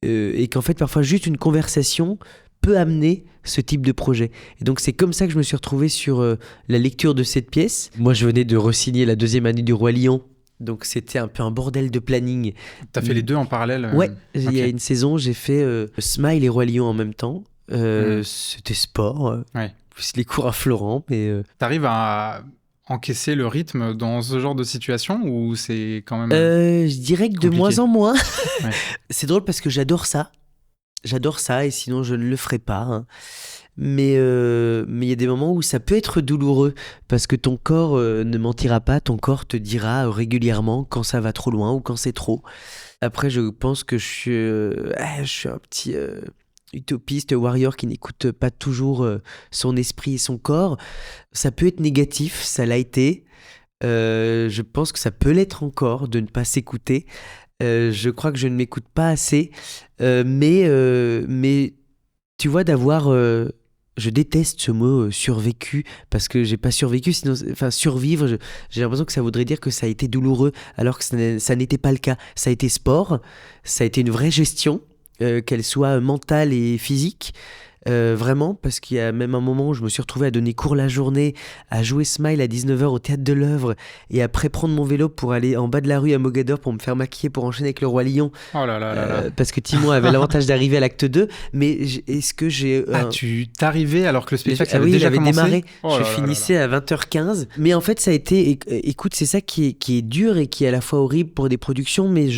et qu'en fait parfois juste une conversation peut amener ce type de projet. Et donc c'est comme ça que je me suis retrouvé sur la lecture de cette pièce. Moi je venais de re-signer la 2e année du Roi Lion. Donc c'était un peu un bordel de planning. T'as fait les deux en parallèle? Ouais, il y a une saison, j'ai fait Smile et Roi Lion en même temps. C'était sport, plus les cours à Florent. Mais t'arrives à encaisser le rythme dans ce genre de situation ou c'est quand même je dirais que compliqué? De moins en moins. Ouais. C'est drôle parce que j'adore ça et sinon je ne le ferais pas, hein. Mais il y a des moments où ça peut être douloureux parce que ton corps ne mentira pas, ton corps te dira régulièrement quand ça va trop loin ou quand c'est trop. Après, je pense que je suis un petit utopiste, warrior qui n'écoute pas toujours son esprit et son corps. Ça peut être négatif, ça l'a été. Je pense que ça peut l'être encore de ne pas s'écouter. Je crois que je ne m'écoute pas assez, mais tu vois, d'avoir je déteste ce mot survécu, parce que j'ai pas survécu, sinon survivre, j'ai l'impression que ça voudrait dire que ça a été douloureux, alors que ça n'était pas le cas. Ça a été sport, ça a été une vraie gestion, qu'elle soit mentale et physique. vraiment, parce qu'il y a même un moment où je me suis retrouvé à donner cours la journée, à jouer Smile à 19h au Théâtre de l'Œuvre, et après prendre mon vélo pour aller en bas de la rue à Mogador pour me faire maquiller pour enchaîner avec le Roi Lion, Oh là là là là. parce que Timon avait l'avantage d'arriver à l'acte 2, mais est-ce que j'ai... Tu t'arrivais alors que le spectacle Ah avait oui, il déjà avait commencé. démarré. Oh Je là là là finissais à 20h15. Mais en fait, ça a été. Écoute, c'est ça qui est dur et qui est à la fois horrible pour des productions. Mais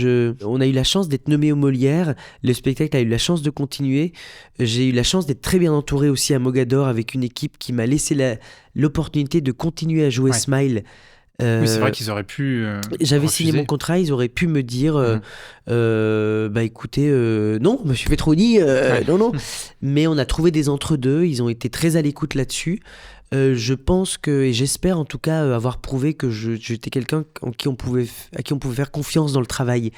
on a eu la chance d'être nommé aux Molières. Le spectacle a eu la chance de continuer. J'ai eu la chance d'être très bien entouré aussi à Mogador avec une équipe qui m'a laissé l'opportunité de continuer à jouer Ouais. Smile. Oui, c'est vrai qu'ils auraient pu. J'avais refuser. signé mon contrat, ils auraient pu me dire bah écoutez, non, monsieur Petroni, non. Mais on a trouvé des entre-deux, ils ont été très à l'écoute là-dessus. Je pense que, et j'espère en tout cas avoir prouvé que j'étais quelqu'un à qui on pouvait faire confiance dans le travail.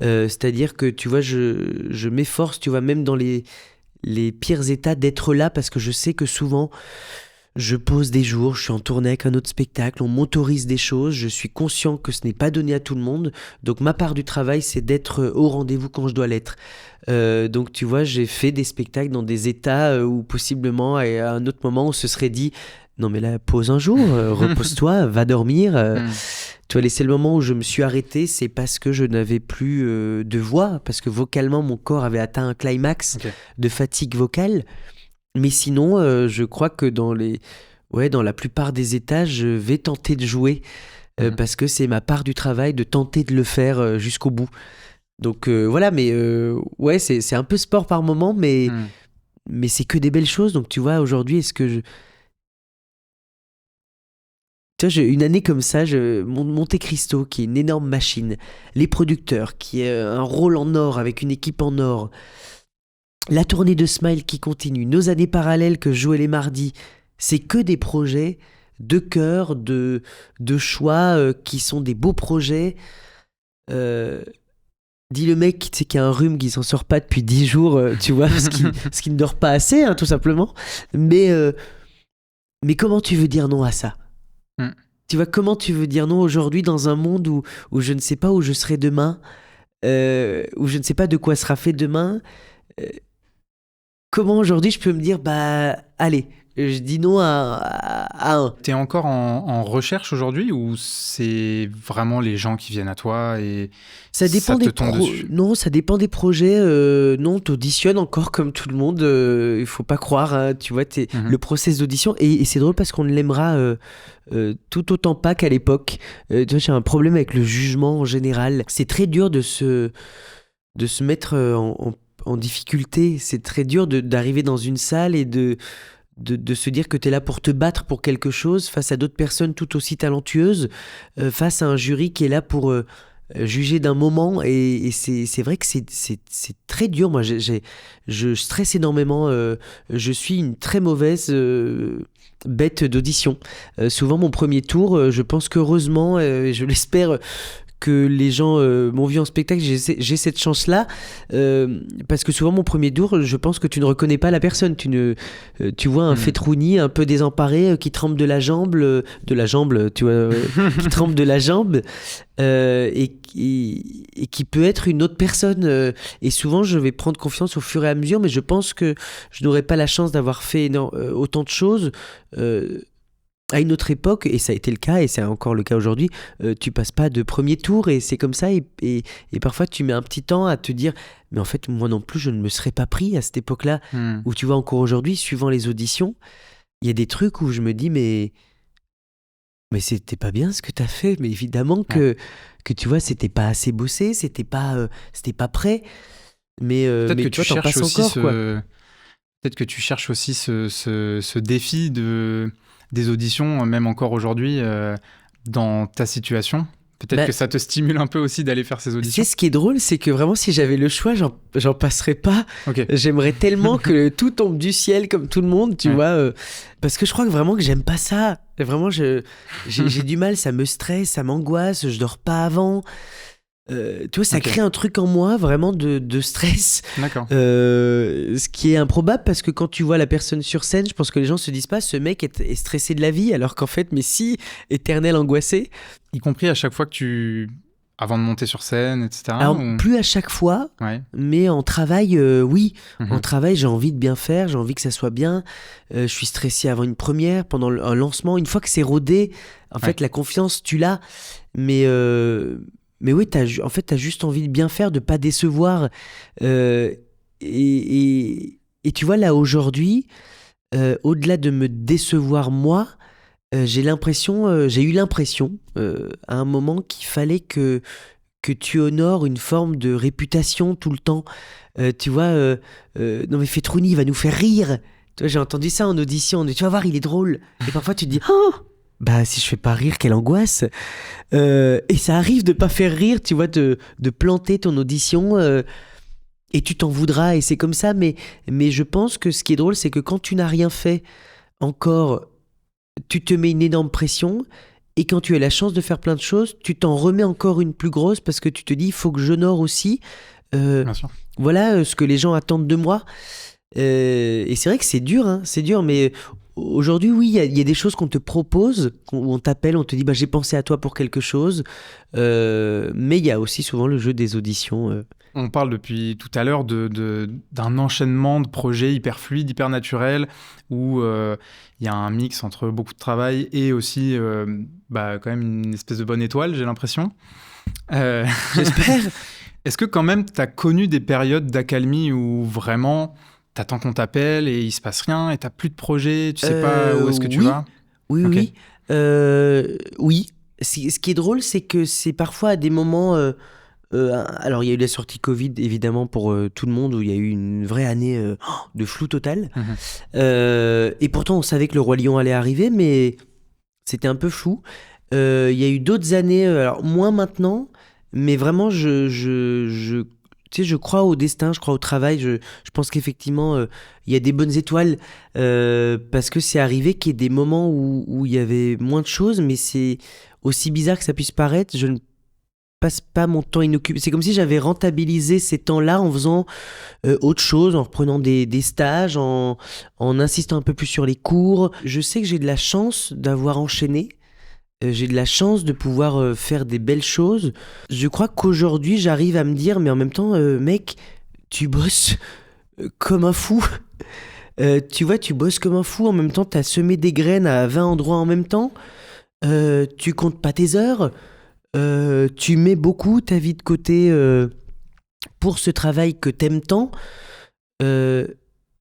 C'est-à-dire que, tu vois, je m'efforce, tu vois, même dans les pires états, d'être là parce que je sais que souvent. Je pose des jours, je suis en tournée avec un autre spectacle, on m'autorise des choses, je suis conscient que ce n'est pas donné à tout le monde, donc ma part du travail c'est d'être au rendez-vous quand je dois l'être. Donc tu vois, j'ai fait des spectacles dans des états où possiblement à un autre moment on se serait dit non mais là pose un jour, repose-toi, va dormir. Tu vois, c'est le moment où je me suis arrêté, c'est parce que je n'avais plus de voix, parce que vocalement mon corps avait atteint un climax de fatigue vocale. Mais sinon, je crois que dans la plupart des états, je vais tenter de jouer parce que c'est ma part du travail de tenter de le faire jusqu'au bout. Donc voilà, mais ouais, c'est un peu sport par moment, mais c'est que des belles choses. Donc tu vois, aujourd'hui, est-ce que tu vois, une année comme ça, Monte Cristo, qui est une énorme machine, les producteurs, qui est un rôle en or avec une équipe en or. La tournée de Smile qui continue, nos années parallèles que je jouais les mardis, c'est que des projets de cœur, de choix qui sont des beaux projets. Dis le mec qui a un rhume qui s'en sort pas depuis 10 jours, tu vois, parce qu'il ne dort pas assez, hein, tout simplement. Mais comment tu veux dire non à ça ? Tu vois, comment tu veux dire non aujourd'hui dans un monde où je ne sais pas où je serai demain, où je ne sais pas de quoi sera fait demain comment aujourd'hui je peux me dire, bah allez, je dis non à un. T'es encore en recherche aujourd'hui ou c'est vraiment les gens qui viennent à toi et ça dépend te tombe dessus ? Non, ça dépend des projets. Non, t'auditionnes encore comme tout le monde. Il faut pas croire, hein, tu vois, le process d'audition. Et c'est drôle parce qu'on ne l'aimera tout autant pas qu'à l'époque. Tu vois, j'ai un problème avec le jugement en général. C'est très dur de se mettre en difficulté, c'est très dur d'arriver dans une salle et de se dire que tu es là pour te battre pour quelque chose face à d'autres personnes tout aussi talentueuses, face à un jury qui est là pour juger d'un moment et c'est vrai que c'est très dur. Moi je stresse énormément, je suis une très mauvaise bête d'audition. Souvent mon premier tour, je pense qu'heureusement, je l'espère, que les gens m'ont vu en spectacle, j'ai cette chance-là, parce que souvent mon premier tour, je pense que tu ne reconnais pas la personne. Tu vois un Fetrouni un peu désemparé qui tremble de la jambe, tu vois, qui tremble de la jambe, et qui peut être une autre personne. Et souvent, je vais prendre confiance au fur et à mesure, mais je pense que je n'aurais pas la chance d'avoir fait autant de choses. À une autre époque, et ça a été le cas, et c'est encore le cas aujourd'hui, tu passes pas de premier tour, et c'est comme ça, et parfois tu mets un petit temps à te dire, mais en fait, moi non plus, je ne me serais pas pris à cette époque-là, où tu vois, encore aujourd'hui, suivant les auditions, il y a des trucs où je me dis, mais c'était pas bien ce que t'as fait, mais évidemment que tu vois, c'était pas assez bossé, c'était pas prêt, mais que toi, t'en passes encore, quoi. Peut-être que tu cherches aussi ce défi des auditions, même encore aujourd'hui, dans ta situation. Peut-être que ça te stimule un peu aussi d'aller faire ces auditions. C'est ce qui est drôle, c'est que vraiment, si j'avais le choix, j'en passerais pas. Okay. J'aimerais tellement que tout tombe du ciel comme tout le monde, tu vois. Parce que je crois que vraiment que j'aime pas ça. Vraiment, j'ai du mal, ça me stresse, ça m'angoisse, je dors pas avant. Tu vois, ça crée un truc en moi vraiment de stress. D'accord. Ce qui est improbable parce que quand tu vois la personne sur scène, je pense que les gens se disent pas ce mec est stressé de la vie, alors qu'en fait, mais si, éternel angoissé. Y compris à chaque fois que tu avant de monter sur scène, etc. Alors, plus à chaque fois, Ouais. mais en travail, oui. Mhm. En travail, j'ai envie de bien faire, j'ai envie que ça soit bien. Je suis stressé avant une première, pendant un lancement. Une fois que c'est rodé, en fait, la confiance, tu l'as. Mais oui, en fait, t'as juste envie de bien faire, de pas décevoir. Euh, et tu vois, là, aujourd'hui, au-delà de me décevoir moi, j'ai eu l'impression à un moment qu'il fallait que tu honores une forme de réputation tout le temps. Tu vois, non mais Fetrouni, il va nous faire rire. Tu vois, j'ai entendu ça en audition. Tu vas voir, il est drôle. Et parfois tu te dis, oh, bah si je fais pas rire, quelle angoisse. Et ça arrive de pas faire rire, tu vois, de planter ton audition. Et tu t'en voudras, et c'est comme ça. Mais je pense que ce qui est drôle, c'est que quand tu n'as rien fait encore, tu te mets une énorme pression. Et quand tu as la chance de faire plein de choses, tu t'en remets encore une plus grosse parce que tu te dis, il faut que j'honore aussi Bien sûr. voilà ce que les gens attendent de moi. Et c'est vrai que c'est dur, mais aujourd'hui, oui, il y a des choses qu'on te propose, où on t'appelle, on te dit, bah, j'ai pensé à toi pour quelque chose. Mais il y a aussi souvent le jeu des auditions. On parle depuis tout à l'heure d'un enchaînement de projets hyper fluide, hyper naturel, où il y a un mix entre beaucoup de travail et aussi quand même une espèce de bonne étoile, j'ai l'impression. J'espère. Est-ce que quand même tu as connu des périodes d'accalmie où vraiment t'attends qu'on t'appelle et il se passe rien et t'as plus de projet, tu sais pas où est-ce que tu Oui, vas? oui, Ok. oui. Oui. Ce qui est drôle, c'est que c'est parfois à des moments. Alors, il y a eu la sortie Covid, évidemment, pour tout le monde, où il y a eu une vraie année de flou total. Mhm. Et pourtant, on savait que le Roi Lion allait arriver, mais c'était un peu flou. Il y a eu d'autres années, alors moins maintenant, mais vraiment, tu sais, je crois au destin, je crois au travail. Je pense qu'effectivement, il y a des bonnes étoiles, parce que c'est arrivé qu'il y ait des moments où il y avait moins de choses, mais c'est aussi bizarre que ça puisse paraître. Je ne passe pas mon temps inoccupé. C'est comme si j'avais rentabilisé ces temps-là en faisant autre chose, en reprenant des stages, en insistant un peu plus sur les cours. Je sais que j'ai de la chance d'avoir enchaîné. J'ai de la chance de pouvoir faire des belles choses. Je crois qu'aujourd'hui, j'arrive à me dire, mais en même temps, mec, tu bosses comme un fou. Tu vois, tu bosses comme un fou. En même temps, t'as semé des graines à 20 endroits en même temps. Tu comptes pas tes heures. Tu mets beaucoup ta vie de côté pour ce travail que t'aimes tant. Euh,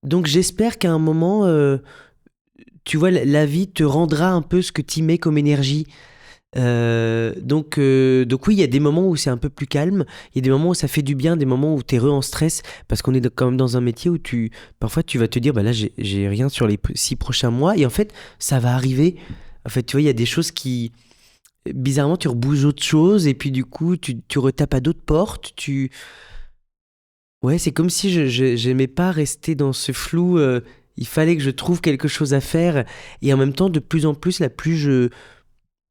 donc j'espère qu'à un moment, tu vois, la vie te rendra un peu ce que tu mets comme énergie. Donc oui, il y a des moments où c'est un peu plus calme, il y a des moments où ça fait du bien, des moments où t'es en stress, parce qu'on est quand même dans un métier où parfois tu vas te dire, bah là j'ai rien sur les 6 prochains mois, et en fait ça va arriver. En fait, tu vois, il y a des choses qui, bizarrement, tu rebouges autre chose, et puis du coup tu retapes à d'autres portes, ouais, c'est comme si j'aimais pas rester dans ce flou. Il fallait que je trouve quelque chose à faire, et en même temps, de plus en plus, là,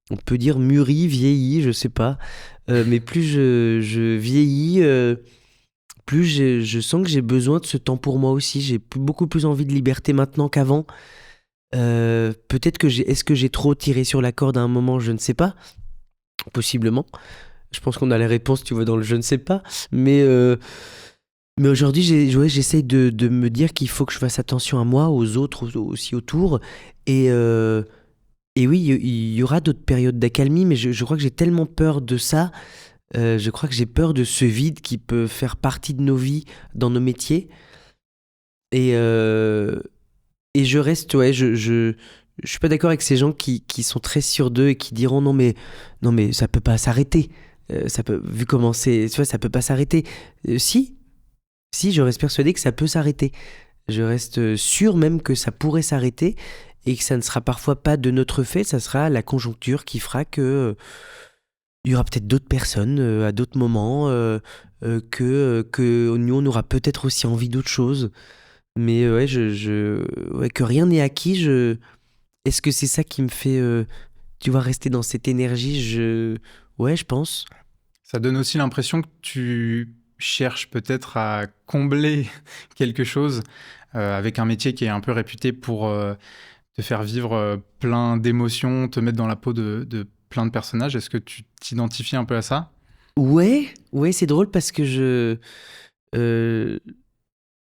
on peut dire mûris, vieillis, je sais pas, mais plus je vieillis, plus je sens que j'ai besoin de ce temps pour moi aussi. J'ai beaucoup plus envie de liberté maintenant qu'avant. Peut-être est-ce que j'ai trop tiré sur la corde à un moment, je ne sais pas, possiblement. Je pense qu'on a la réponse, tu vois, dans le je ne sais pas, mais aujourd'hui, j'essaye de me dire qu'il faut que je fasse attention à moi, aux autres aussi autour. Et, euh, et oui, il y aura d'autres périodes d'accalmie, mais je crois que j'ai tellement peur de ça. Je crois que j'ai peur de ce vide qui peut faire partie de nos vies, dans nos métiers. Et, euh, et je reste, ouais, je suis pas d'accord avec ces gens qui sont très sûrs d'eux et qui diront non mais ça peut pas s'arrêter. Ça peut, vu comment c'est, tu vois, ça peut pas s'arrêter. Si, je reste persuadé que ça peut s'arrêter. Je reste sûr même que ça pourrait s'arrêter et que ça ne sera parfois pas de notre fait, ça sera la conjoncture qui fera que il y aura peut-être d'autres personnes à d'autres moments, que nous on aura peut-être aussi envie d'autre chose. Mais ouais, ouais, que rien n'est acquis. Est-ce que c'est ça qui me fait, tu vois, rester dans cette énergie? Ouais, je pense. Ça donne aussi l'impression que tu cherches peut-être à combler quelque chose avec un métier qui est un peu réputé pour te faire vivre plein d'émotions, te mettre dans la peau de plein de personnages. Est-ce que tu t'identifies un peu à ça? Ouais, ouais, c'est drôle parce que euh,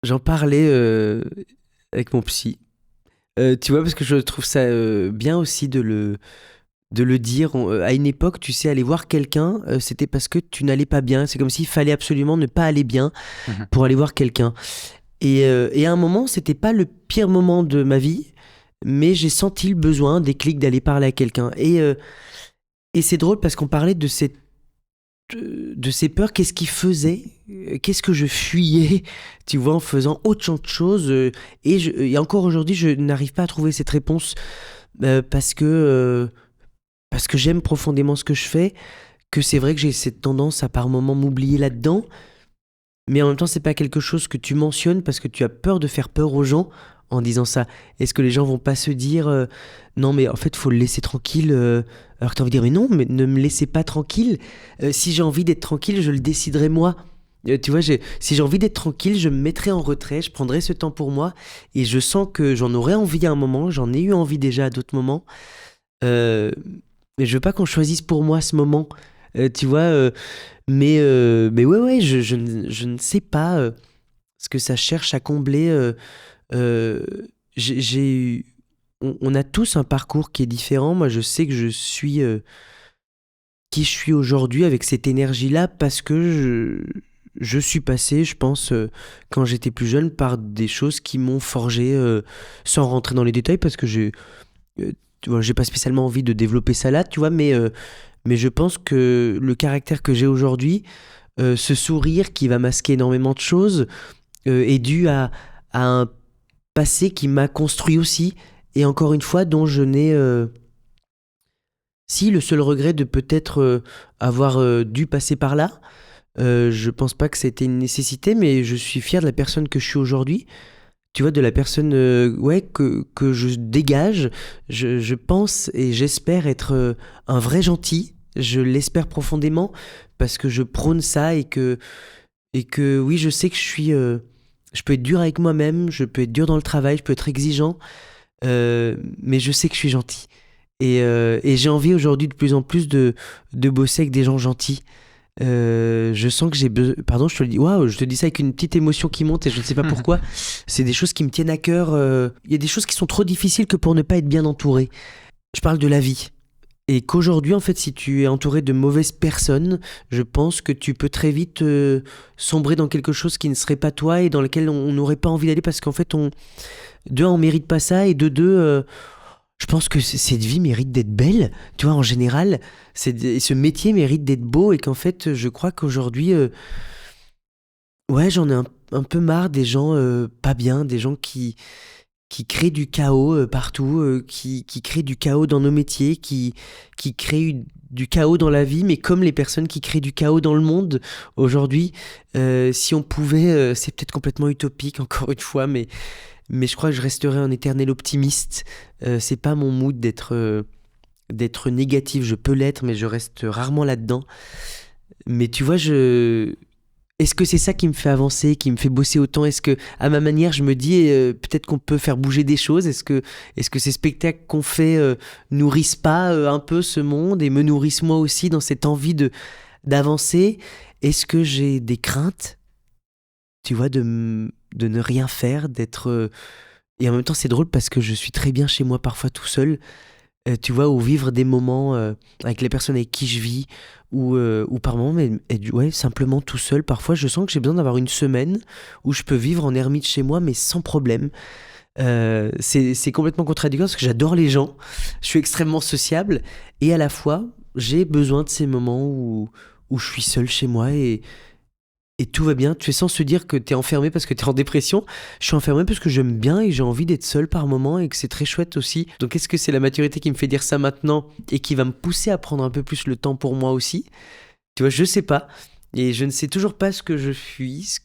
j'en parlais avec mon psy. Tu vois, parce que je trouve ça bien aussi de le dire. À une époque, tu sais, aller voir quelqu'un, c'était parce que tu n'allais pas bien. C'est comme s'il fallait absolument ne pas aller bien Mhm. pour aller voir quelqu'un. Et à un moment, c'était pas le pire moment de ma vie, mais j'ai senti le besoin, déclic, d'aller parler à quelqu'un. Et c'est drôle parce qu'on parlait de ces peurs. Qu'est-ce qui faisait Qu'est-ce que je fuyais, tu vois, en faisant autant de choses. Et encore aujourd'hui, je n'arrive pas à trouver cette réponse parce que j'aime profondément ce que je fais, que c'est vrai que j'ai cette tendance à par moments m'oublier là-dedans, mais en même temps, c'est pas quelque chose que tu mentionnes parce que tu as peur de faire peur aux gens en disant ça. Est-ce que les gens vont pas se dire non, mais en fait, faut le laisser tranquille alors que tu as envie de dire mais non, mais ne me laissez pas tranquille. Si j'ai envie d'être tranquille, je le déciderai moi. Tu vois, si j'ai envie d'être tranquille, je me mettrai en retrait, je prendrai ce temps pour moi et je sens que j'en aurais envie à un moment, j'en ai eu envie déjà à d'autres moments. Euh, mais je veux pas qu'on choisisse pour moi ce moment, tu vois. Mais ouais, ouais, je ne sais pas ce que ça cherche à combler. Euh, j'ai eu, on a tous un parcours qui est différent. Moi, je sais que je suis qui je suis aujourd'hui avec cette énergie-là parce que je suis passé, je pense, quand j'étais plus jeune, par des choses qui m'ont forgé, sans rentrer dans les détails, parce que tu vois, j'ai pas spécialement envie de développer ça là, tu vois, mais je pense que le caractère que j'ai aujourd'hui, ce sourire qui va masquer énormément de choses, est dû à un passé qui m'a construit aussi, et encore une fois, dont je n'ai, si, le seul regret de peut-être avoir dû passer par là. Je pense pas que c'était une nécessité, mais je suis fier de la personne que je suis aujourd'hui. Tu vois, de la personne ouais, que je dégage. Je pense et j'espère être un vrai gentil. Je l'espère profondément parce que je prône ça et que oui, je sais que je peux être dur avec moi-même, je peux être dur dans le travail, je peux être exigeant, mais je sais que je suis gentil. Et j'ai envie aujourd'hui de plus en plus de bosser avec des gens gentils. Je sens que j'ai besoin. Pardon, je te le dis. Waouh, je te dis ça avec une petite émotion qui monte et je ne sais pas pourquoi. C'est des choses qui me tiennent à cœur. Il y a des choses qui sont trop difficiles que pour ne pas être bien entouré. Je parle de la vie. Et qu'aujourd'hui, en fait, si tu es entouré de mauvaises personnes, je pense que tu peux très vite sombrer dans quelque chose qui ne serait pas toi et dans lequel on n'aurait pas envie d'aller parce qu'en fait, de un, on mérite pas ça et de deux, je pense que cette vie mérite d'être belle, tu vois, en général. Ce métier mérite d'être beau et qu'en fait, je crois qu'aujourd'hui, ouais, j'en ai un peu marre des gens pas bien, des gens qui créent du chaos partout, qui créent du chaos dans nos métiers, qui créent du chaos dans la vie, mais comme les personnes qui créent du chaos dans le monde aujourd'hui, si on pouvait, c'est peut-être complètement utopique encore une fois, mais je crois que je resterai un éternel optimiste. C'est pas mon mood d'être négatif. Je peux l'être, mais je reste rarement là-dedans. Mais tu vois, est-ce que c'est ça qui me fait avancer, qui me fait bosser autant? Est-ce que, à ma manière, je me dis peut-être qu'on peut faire bouger des choses? Est-ce que ces spectacles qu'on fait nourrissent pas un peu ce monde et me nourrissent moi aussi dans cette envie d'avancer? Est-ce que j'ai des craintes, tu vois, de ne rien faire, d'être et en même temps, c'est drôle parce que je suis très bien chez moi parfois tout seul, tu vois, ou vivre des moments avec les personnes avec qui je vis, ou par moments, mais ouais, simplement tout seul. Parfois, je sens que j'ai besoin d'avoir une semaine où je peux vivre en ermite chez moi, mais sans problème. C'est complètement contradictoire parce que j'adore les gens, je suis extrêmement sociable, et à la fois, j'ai besoin de ces moments où je suis seul chez moi et tout va bien. Tu es sans se dire que tu es enfermé parce que tu es en dépression. Je suis enfermé parce que j'aime bien et j'ai envie d'être seul par moment et que c'est très chouette aussi. Donc est-ce que c'est la maturité qui me fait dire ça maintenant et qui va me pousser à prendre un peu plus le temps pour moi aussi? Tu vois, je sais pas. Et je ne sais toujours pas ce que je fuis,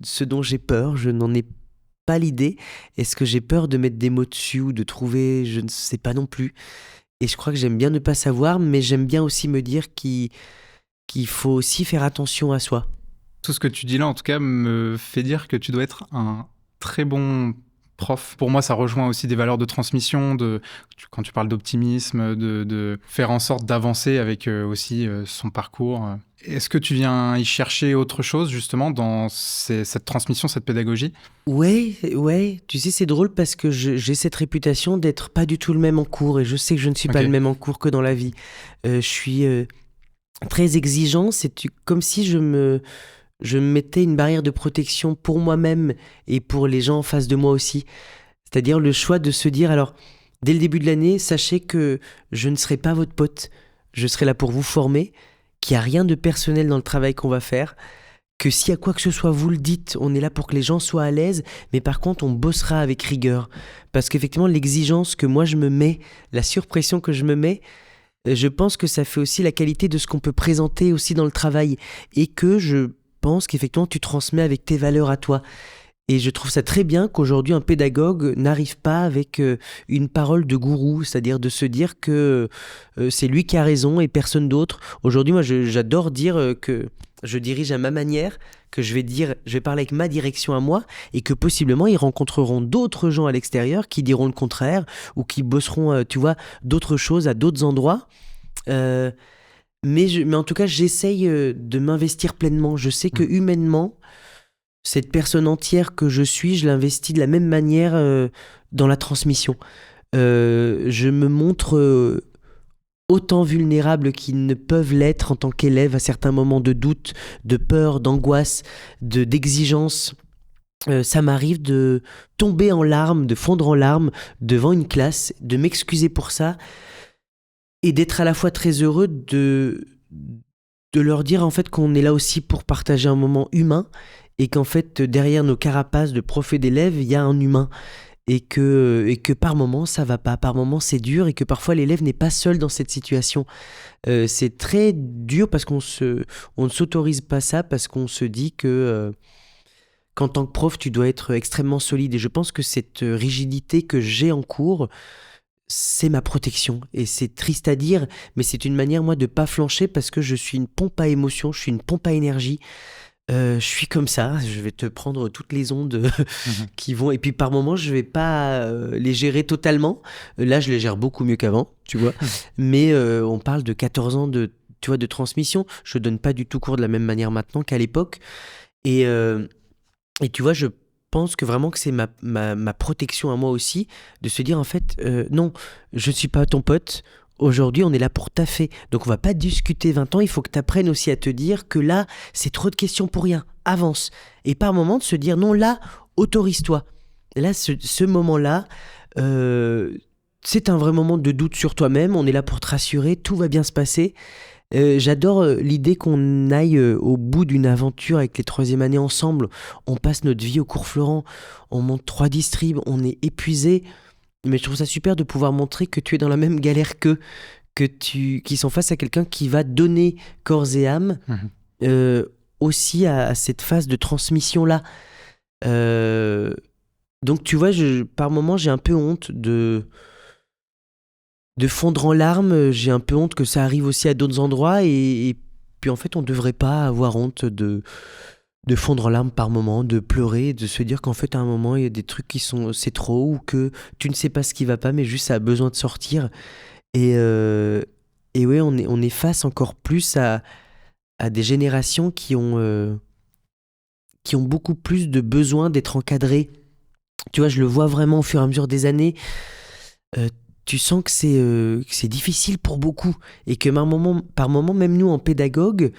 ce dont j'ai peur. Je n'en ai pas l'idée. Est-ce que j'ai peur de mettre des mots dessus ou de trouver? Je ne sais pas non plus. Et je crois que j'aime bien ne pas savoir, mais j'aime bien aussi me dire qu'il faut aussi faire attention à soi. Tout ce que tu dis là, en tout cas, me fait dire que tu dois être un très bon prof. Pour moi, ça rejoint aussi des valeurs de transmission, quand tu parles d'optimisme, de faire en sorte d'avancer avec aussi son parcours. Est-ce que tu viens y chercher autre chose, justement, dans cette transmission, cette pédagogie ? Ouais. Tu sais, c'est drôle parce que j'ai cette réputation d'être pas du tout le même en cours et je sais que je ne suis pas le même en cours que dans la vie. Je suis très exigeant. Comme si je me mettais une barrière de protection pour moi-même et pour les gens en face de moi aussi. C'est-à-dire le choix de se dire, alors, dès le début de l'année, sachez que je ne serai pas votre pote. Je serai là pour vous former, qu'il n'y a rien de personnel dans le travail qu'on va faire, que s'il y a quoi que ce soit, vous le dites, on est là pour que les gens soient à l'aise, mais par contre, on bossera avec rigueur. Parce qu'effectivement, l'exigence que moi je me mets, la surpression que je me mets, je pense que ça fait aussi la qualité de ce qu'on peut présenter aussi dans le travail. Et que je pense qu'effectivement, tu transmets avec tes valeurs à toi. Et je trouve ça très bien qu'aujourd'hui, un pédagogue n'arrive pas avec une parole de gourou, c'est-à-dire de se dire que c'est lui qui a raison et personne d'autre. Aujourd'hui, moi, j'adore dire que je dirige à ma manière, que je vais parler avec ma direction à moi, et que possiblement, ils rencontreront d'autres gens à l'extérieur qui diront le contraire, ou qui bosseront, tu vois, d'autres choses à d'autres endroits. Mais en tout cas, j'essaye de m'investir pleinement. Je sais que humainement, cette personne entière que je suis, je l'investis de la même manière dans la transmission. Je me montre autant vulnérable qu'ils ne peuvent l'être en tant qu'élève à certains moments de doute, de peur, d'angoisse, d'exigence. Ça m'arrive de tomber en larmes, de fondre en larmes devant une classe, de m'excuser pour ça et d'être à la fois très heureux de leur dire en fait qu'on est là aussi pour partager un moment humain et qu'en fait derrière nos carapaces de profs et d'élèves il y a un humain et que par moments ça va pas, par moments c'est dur et que parfois l'élève n'est pas seul dans cette situation. C'est très dur parce on ne s'autorise pas ça, parce qu'on se dit que qu'en tant que prof tu dois être extrêmement solide, et je pense que cette rigidité que j'ai en cours, c'est ma protection. Et c'est triste à dire, mais c'est une manière, moi, de pas flancher parce que je suis une pompe à émotions, je suis une pompe à énergie. Je suis comme ça, je vais te prendre toutes les ondes qui vont... Et puis par moments, je vais pas les gérer totalement. Là, je les gère beaucoup mieux qu'avant, tu vois. Mais on parle de 14 ans tu vois, de transmission. Je donne pas du tout cours de la même manière maintenant qu'à l'époque. Et tu vois, je pense que vraiment que c'est ma protection à moi aussi, de se dire en fait, non, je suis pas ton pote, aujourd'hui on est là pour taffer, donc on va pas discuter 20 ans, il faut que tu apprennes aussi à te dire que là, c'est trop de questions pour rien, avance. Et par moment de se dire non, là, autorise-toi. Et là, ce moment-là, c'est un vrai moment de doute sur toi-même, on est là pour te rassurer, tout va bien se passer. J'adore l'idée qu'on aille au bout d'une aventure avec les 3e années ensemble. On passe notre vie au cours Florent, on monte 3 distribs, on est épuisé, mais je trouve ça super de pouvoir montrer que tu es dans la même galère qu'ils sont face à quelqu'un qui va donner corps et âme aussi à cette phase de transmission là. Donc tu vois, par moments j'ai un peu honte de fondre en larmes, j'ai un peu honte que ça arrive aussi à d'autres endroits, et puis en fait on devrait pas avoir honte de fondre en larmes par moment, de pleurer, de se dire qu'en fait à un moment il y a des trucs c'est trop, ou que tu ne sais pas ce qui va pas mais juste ça a besoin de sortir. Et ouais, on est face encore plus à des générations qui ont beaucoup plus de besoin d'être encadrées. Tu vois, je le vois vraiment au fur et à mesure des années. Tu sens que c'est difficile pour beaucoup, et que par moment, même nous en pédagogue,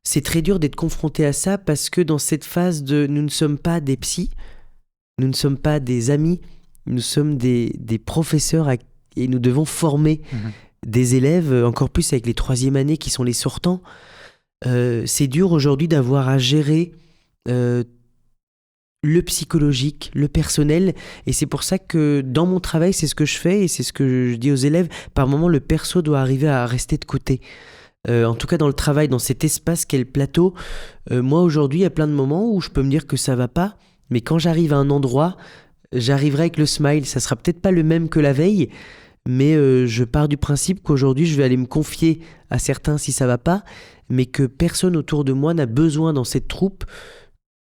c'est très dur d'être confronté à ça, parce que dans cette phase nous ne sommes pas des psys, nous ne sommes pas des amis, nous sommes des professeurs et nous devons former des élèves, encore plus avec les 3e années qui sont les sortants. C'est dur aujourd'hui d'avoir à gérer le psychologique, le personnel, et c'est pour ça que dans mon travail, c'est ce que je fais et c'est ce que je dis aux élèves. Par moment, le perso doit arriver à rester de côté. En tout cas, dans le travail, dans cet espace qu'est le plateau, moi aujourd'hui, il y a plein de moments où je peux me dire que ça va pas, mais quand j'arrive à un endroit, j'arriverai avec le smile. Ça sera peut-être pas le même que la veille, mais je pars du principe qu'aujourd'hui, je vais aller me confier à certains si ça va pas, mais que personne autour de moi n'a besoin dans cette troupe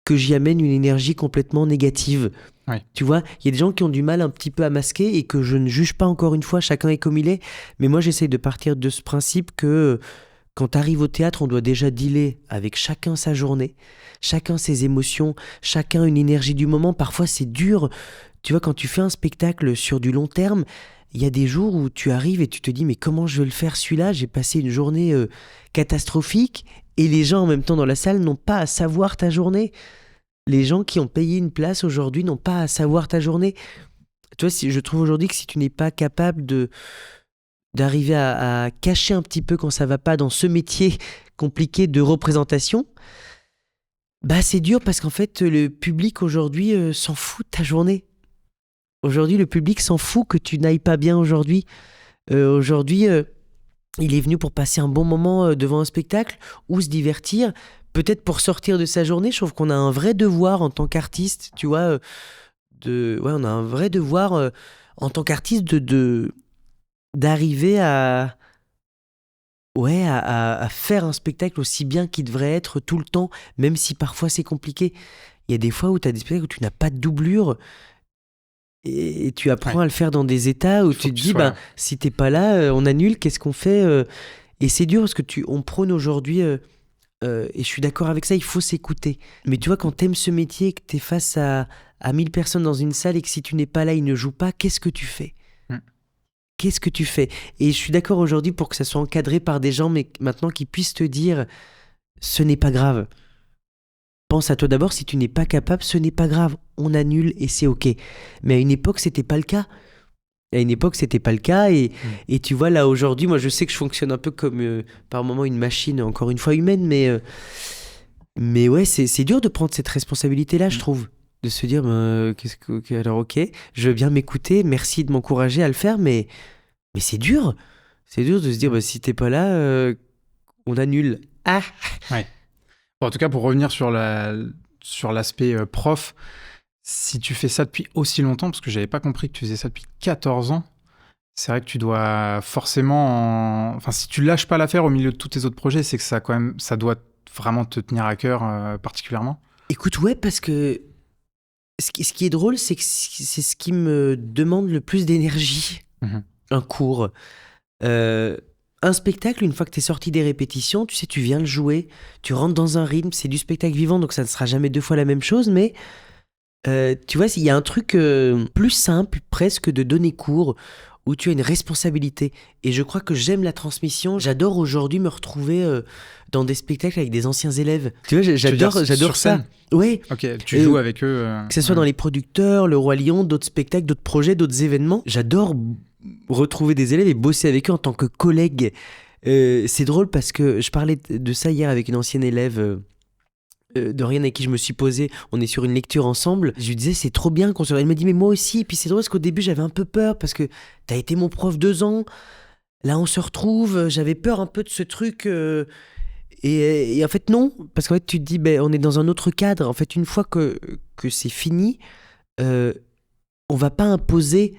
que j'y amène une énergie complètement négative. Ouais. Tu vois, il y a des gens qui ont du mal un petit peu à masquer et que je ne juge pas encore une fois, chacun est comme il est. Mais moi, j'essaye de partir de ce principe que quand tu arrives au théâtre, on doit déjà dealer avec chacun sa journée, chacun ses émotions, chacun une énergie du moment. Parfois, c'est dur. Tu vois, quand tu fais un spectacle sur du long terme, il y a des jours où tu arrives et tu te dis, mais comment je vais le faire celui-là? J'ai passé une journée catastrophique et les gens en même temps dans la salle n'ont pas à savoir ta journée. Les gens qui ont payé une place aujourd'hui n'ont pas à savoir ta journée. Tu vois, je trouve aujourd'hui que si tu n'es pas capable d'arriver à cacher un petit peu quand ça va pas dans ce métier compliqué de représentation, bah c'est dur parce qu'en fait le public aujourd'hui s'en fout de ta journée. Aujourd'hui le public s'en fout que tu n'ailles pas bien aujourd'hui. Aujourd'hui il est venu pour passer un bon moment devant un spectacle ou se divertir, peut-être pour sortir de sa journée. Je trouve qu'on a un vrai devoir en tant qu'artiste, tu vois, on a un vrai devoir en tant qu'artiste d'arriver à faire un spectacle aussi bien qu'il devrait être tout le temps, même si parfois c'est compliqué. Il y a des fois où tu as des spectacles où tu n'as pas de doublure et tu apprends à le faire dans des états où tu te dis, si t'es pas là, on annule, qu'est-ce qu'on fait Et c'est dur parce que on prône aujourd'hui, et je suis d'accord avec ça, il faut s'écouter. Mais tu vois, quand t'aimes ce métier, que t'es face à 1000 personnes dans une salle et que si tu n'es pas là, ils ne jouent pas, qu'est-ce que tu fais ? Qu'est-ce que tu fais ? Et je suis d'accord aujourd'hui pour que ça soit encadré par des gens, mais maintenant qui puissent te dire, ce n'est pas grave. Pense à toi d'abord, si tu n'es pas capable, ce n'est pas grave, on annule et c'est ok. Mais à une époque, c'était pas le cas. Et tu vois, là, aujourd'hui, moi, je sais que je fonctionne un peu comme, par moment, une machine, encore une fois humaine, mais ouais, c'est dur de prendre cette responsabilité-là, je trouve. De se dire, alors ok, je veux bien m'écouter, merci de m'encourager à le faire, mais c'est dur. C'est dur de se dire, si t'es pas là, on annule. Ah. Ouais. Bon, en tout cas, pour revenir sur l'aspect prof, si tu fais ça depuis aussi longtemps, parce que j'avais pas compris que tu faisais ça depuis 14 ans, c'est vrai que tu dois forcément... Enfin, si tu lâches pas l'affaire au milieu de tous tes autres projets, c'est que ça doit vraiment te tenir à cœur particulièrement. Écoute, ouais, parce que ce qui est drôle, c'est que c'est ce qui me demande le plus d'énergie. Un cours. Un spectacle, une fois que tu es sorti des répétitions, tu sais, tu viens le jouer, tu rentres dans un rythme, c'est du spectacle vivant, donc ça ne sera jamais 2 fois la même chose, mais tu vois, il y a un truc plus simple presque de donner cours, où tu as une responsabilité. Et je crois que j'aime la transmission. J'adore aujourd'hui me retrouver dans des spectacles avec des anciens élèves. Tu vois, j'adore ça. Ouais. Ok, tu joues avec eux. Que ce soit dans les producteurs, le Roi Lion, d'autres spectacles, d'autres projets, d'autres événements. J'adore retrouver des élèves et bosser avec eux en tant que collègue. C'est drôle parce que je parlais de ça hier avec une ancienne élève de rien avec qui je me suis posé. On est sur une lecture ensemble. Je lui disais, c'est trop bien qu'on se... Elle me dit, mais moi aussi. Et puis c'est drôle parce qu'au début, j'avais un peu peur parce que t'as été mon prof 2 ans. Là, on se retrouve. J'avais peur un peu de ce truc. Et en fait, non. Parce qu'en fait, tu te dis, on est dans un autre cadre. En fait, une fois que c'est fini, on va pas imposer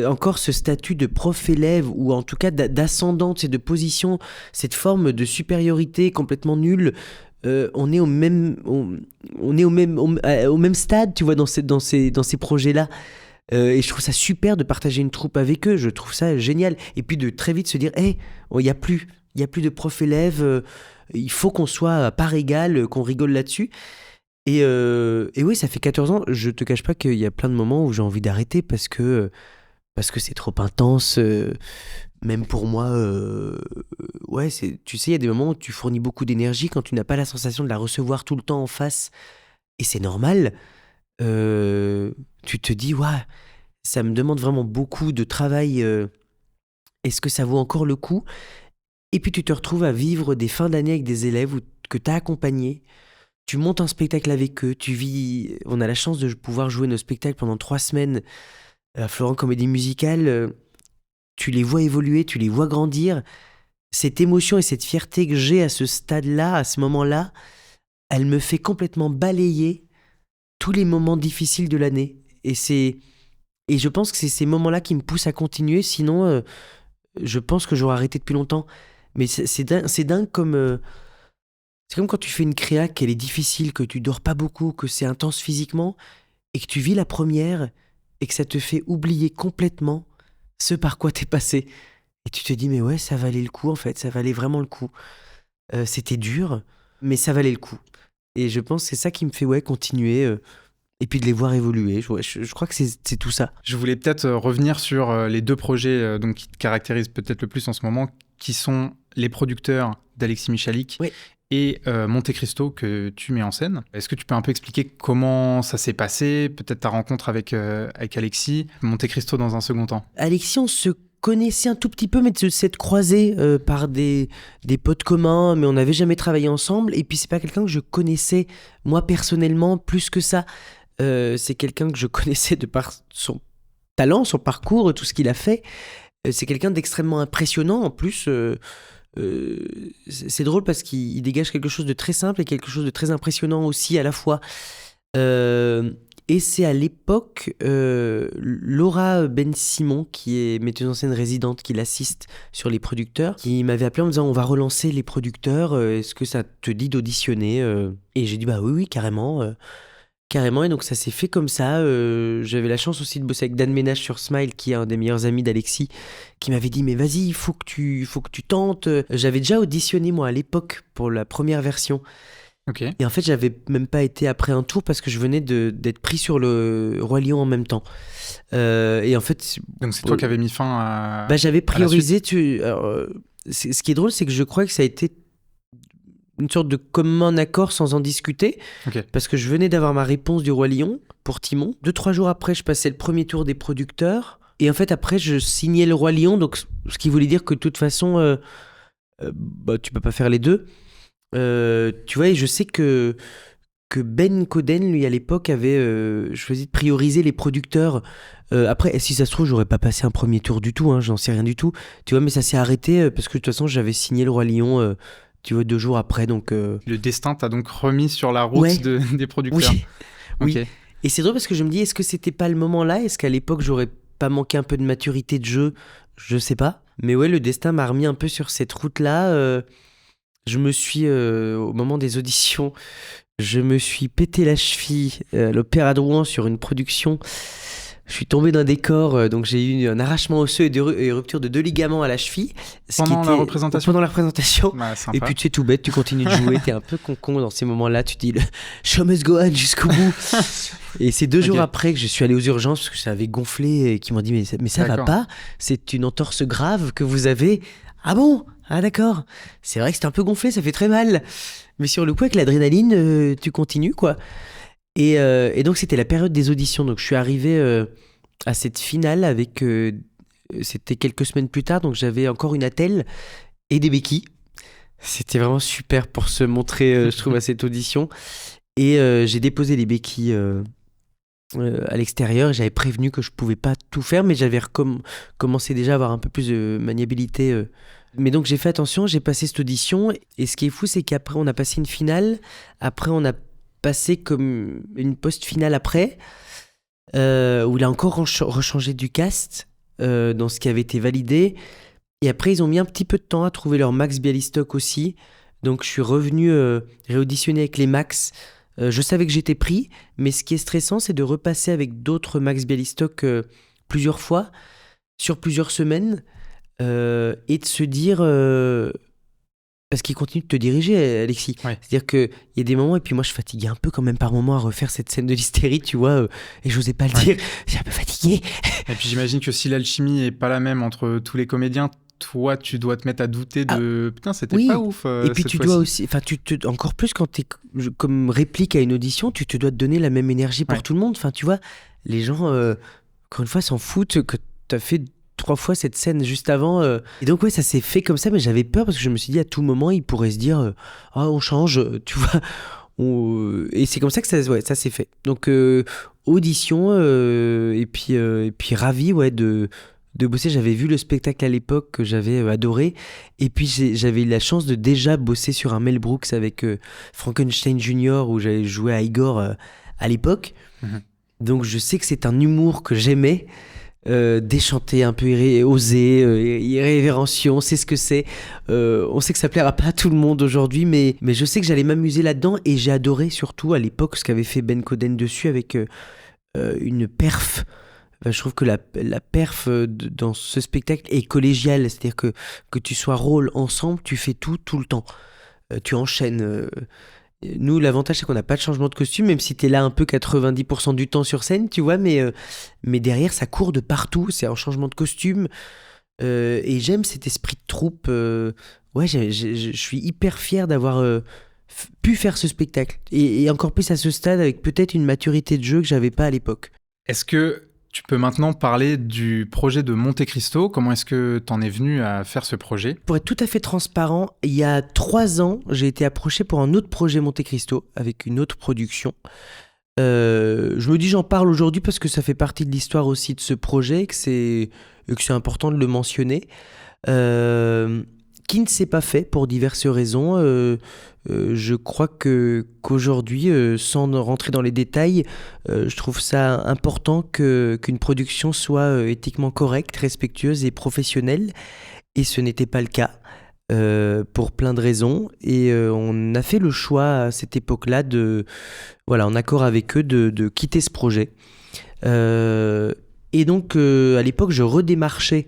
encore ce statut de prof-élève ou en tout cas d'ascendante, de position, cette forme de supériorité complètement nulle. On est au même stade, tu vois, dans ces projets-là. Et je trouve ça super de partager une troupe avec eux. Je trouve ça génial. Et puis de très vite se dire, il y a plus de prof-élève. Il faut qu'on soit à part égale, qu'on rigole là-dessus. Et oui, ça fait 14 ans. Je te cache pas qu'il y a plein de moments où j'ai envie d'arrêter parce que c'est trop intense. Même pour moi, tu sais, il y a des moments où tu fournis beaucoup d'énergie quand tu n'as pas la sensation de la recevoir tout le temps en face. Et c'est normal. Tu te dis, ça me demande vraiment beaucoup de travail. Est-ce que ça vaut encore le coup ? Et puis tu te retrouves à vivre des fins d'année avec des élèves que tu as accompagnés. Tu montes un spectacle avec eux. On a la chance de pouvoir jouer nos spectacles pendant 3 semaines à Florent Comédie Musicale. Tu les vois évoluer, tu les vois grandir. Cette émotion et cette fierté que j'ai à ce stade-là, à ce moment-là, elle me fait complètement balayer tous les moments difficiles de l'année. Et je pense que c'est ces moments-là qui me poussent à continuer. Sinon, je pense que j'aurais arrêté depuis longtemps. Mais c'est dingue comme... c'est comme quand tu fais une créa, qu'elle est difficile, que tu dors pas beaucoup, que c'est intense physiquement. et que tu vis la première et que ça te fait oublier complètement ce par quoi t'es passé. Et tu te dis, mais ouais, ça valait le coup en fait, ça valait vraiment le coup. C'était dur, mais ça valait le coup. Et je pense que c'est ça qui me fait continuer et puis de les voir évoluer. Je crois que c'est tout ça. Je voulais peut-être revenir sur les 2 projets donc, qui te caractérisent peut-être le plus en ce moment, qui sont les producteurs d'Alexis Michalik et Monte Cristo que tu mets en scène. Est-ce que tu peux un peu expliquer comment ça s'est passé, peut-être ta rencontre avec Alexis, Monte Cristo dans un second temps? Alexis, on se connaissait un tout petit peu, mais de s'être croisés par des potes communs, mais on n'avait jamais travaillé ensemble. Et puis c'est pas quelqu'un que je connaissais moi personnellement plus que ça. C'est quelqu'un que je connaissais de par son talent, son parcours, tout ce qu'il a fait. C'est quelqu'un d'extrêmement impressionnant en plus. C'est drôle parce qu'il dégage quelque chose de très simple et quelque chose de très impressionnant aussi à la fois. Et c'est à l'époque Laura Ben-Simon, qui est metteuse en scène résidente, qui l'assiste sur les producteurs, qui m'avait appelé en me disant on va relancer les producteurs, est-ce que ça te dit d'auditionner Et j'ai dit bah oui, carrément. Carrément, et donc ça s'est fait comme ça. J'avais la chance aussi de bosser avec Dan Ménage sur Smile, qui est un des meilleurs amis d'Alexis, qui m'avait dit mais vas-y, il faut que tu tentes. J'avais déjà auditionné moi à l'époque pour la première version. Okay. Et en fait, j'avais même pas été après un tour parce que je venais d'être pris sur le Roi Lion en même temps. Et en fait, donc c'est toi qui avais mis fin à. Bah j'avais priorisé. Ce qui est drôle, c'est que je crois que ça a été une sorte de commun accord sans en discuter, parce que je venais d'avoir ma réponse du Roi Lion pour Timon. 2-3 jours après, je passais le premier tour des producteurs, et en fait après je signais le Roi Lion, donc ce qui voulait dire que de toute façon tu peux pas faire les deux, tu vois. Et je sais que Ben Coden, lui à l'époque avait choisi de prioriser les producteurs. Après, si ça se trouve, j'aurais pas passé un premier tour du tout, j'en sais rien du tout, tu vois, mais ça s'est arrêté parce que de toute façon j'avais signé le Roi Lion tu vois, 2 jours après, donc... Le destin t'a donc remis sur la route des producteurs. Oui. Okay. Et c'est drôle parce que je me dis, est-ce que c'était pas le moment là ? Est-ce qu'à l'époque, j'aurais pas manqué un peu de maturité de jeu ? Je sais pas. Mais ouais, le destin m'a remis un peu sur cette route-là. Je me suis, au moment des auditions, je me suis pété la cheville à l'Opéra de Rouen sur une production. Je suis tombé d'un décor, donc j'ai eu un arrachement osseux et rupture de 2 ligaments à la cheville. Pendant la représentation ? Pendant la représentation. Bah, et puis tu es tout bête, tu continues de jouer, t'es un peu con dans ces moments-là, tu te dis le show must go on jusqu'au bout. Et c'est 2 jours après que je suis allé aux urgences parce que ça avait gonflé et qu'ils m'ont dit mais ça va pas, c'est une entorse grave que vous avez. Ah bon ? Ah d'accord. C'est vrai que c'est un peu gonflé, ça fait très mal. Mais sur le coup avec l'adrénaline, tu continues quoi. Et donc c'était la période des auditions, donc je suis arrivé à cette finale avec c'était quelques semaines plus tard, donc j'avais encore une attelle et des béquilles. C'était vraiment super pour se montrer je trouve à cette audition, et j'ai déposé les béquilles à l'extérieur. J'avais prévenu que je pouvais pas tout faire, mais j'avais commencé déjà à avoir un peu plus de maniabilité, mais donc j'ai fait attention, j'ai passé cette audition, et ce qui est fou c'est qu'après on a passé une finale, après on a passé comme une post-finale après, où il a encore rechangé du cast dans ce qui avait été validé. Et après, ils ont mis un petit peu de temps à trouver leur Max Bialystock aussi. Donc, je suis revenu réauditionner avec les Max. Je savais que j'étais pris, mais ce qui est stressant, c'est de repasser avec d'autres Max Bialystock plusieurs fois, sur plusieurs semaines, et de se dire... Parce qu'il continue de te diriger, Alexis. Ouais. C'est-à-dire qu'il y a des moments, et puis moi je fatiguais un peu quand même par moments à refaire cette scène de l'hystérie, tu vois, et j'osais pas le dire. J'ai un peu fatigué. Et puis j'imagine que si l'alchimie est pas la même entre tous les comédiens, toi tu dois te mettre à douter de putain, c'était pas ouf. Et puis tu dois aussi, enfin encore plus quand t'es comme réplique à une audition, tu te dois te donner la même énergie pour tout le monde. Enfin tu vois, les gens, encore une fois, s'en foutent que t'as fait 3 fois cette scène juste avant. Et donc ça s'est fait comme ça, mais j'avais peur parce que je me suis dit à tout moment il pourrait se dire on change, tu vois. Et c'est comme ça que ça s'est fait. Donc audition, et puis ravi de bosser. J'avais vu le spectacle à l'époque que j'avais adoré, et puis j'avais eu la chance de déjà bosser sur un Mel Brooks avec Frankenstein Junior, où j'avais joué à Igor à l'époque. Donc je sais que c'est un humour que j'aimais, déchanté, un peu osé, irrévérencieux. On sait ce que c'est, on sait que ça plaira pas à tout le monde aujourd'hui, mais je sais que j'allais m'amuser là-dedans, et j'ai adoré surtout à l'époque ce qu'avait fait Ben Coden dessus avec une perf. Je trouve que la perf dans ce spectacle est collégiale, c'est-à-dire que tu sois rôle ensemble, tu fais tout le temps. Tu enchaînes. Nous, l'avantage, c'est qu'on n'a pas de changement de costume, même si t'es là un peu 90% du temps sur scène, tu vois, mais derrière, ça court de partout, c'est un changement de costume. Et j'aime cet esprit de troupe. Ouais, je suis hyper fier d'avoir pu faire ce spectacle. Et encore plus à ce stade, avec peut-être une maturité de jeu que j'avais pas à l'époque. Est-ce que tu peux maintenant parler du projet de Monte Cristo? Comment est-ce que t'en es venu à faire ce projet? Pour être tout à fait transparent, il y a 3 ans, j'ai été approché pour un autre projet Monte Cristo, avec une autre production. Je me dis j'en parle aujourd'hui parce que ça fait partie de l'histoire aussi de ce projet, que c'est important de le mentionner. Qui ne s'est pas fait pour diverses raisons. Je crois qu'aujourd'hui, sans rentrer dans les détails, je trouve ça important qu'une production soit éthiquement correcte, respectueuse et professionnelle. Et ce n'était pas le cas. Pour plein de raisons, et on a fait le choix à cette époque-là en accord avec eux, de quitter ce projet. Et donc à l'époque, je redémarchais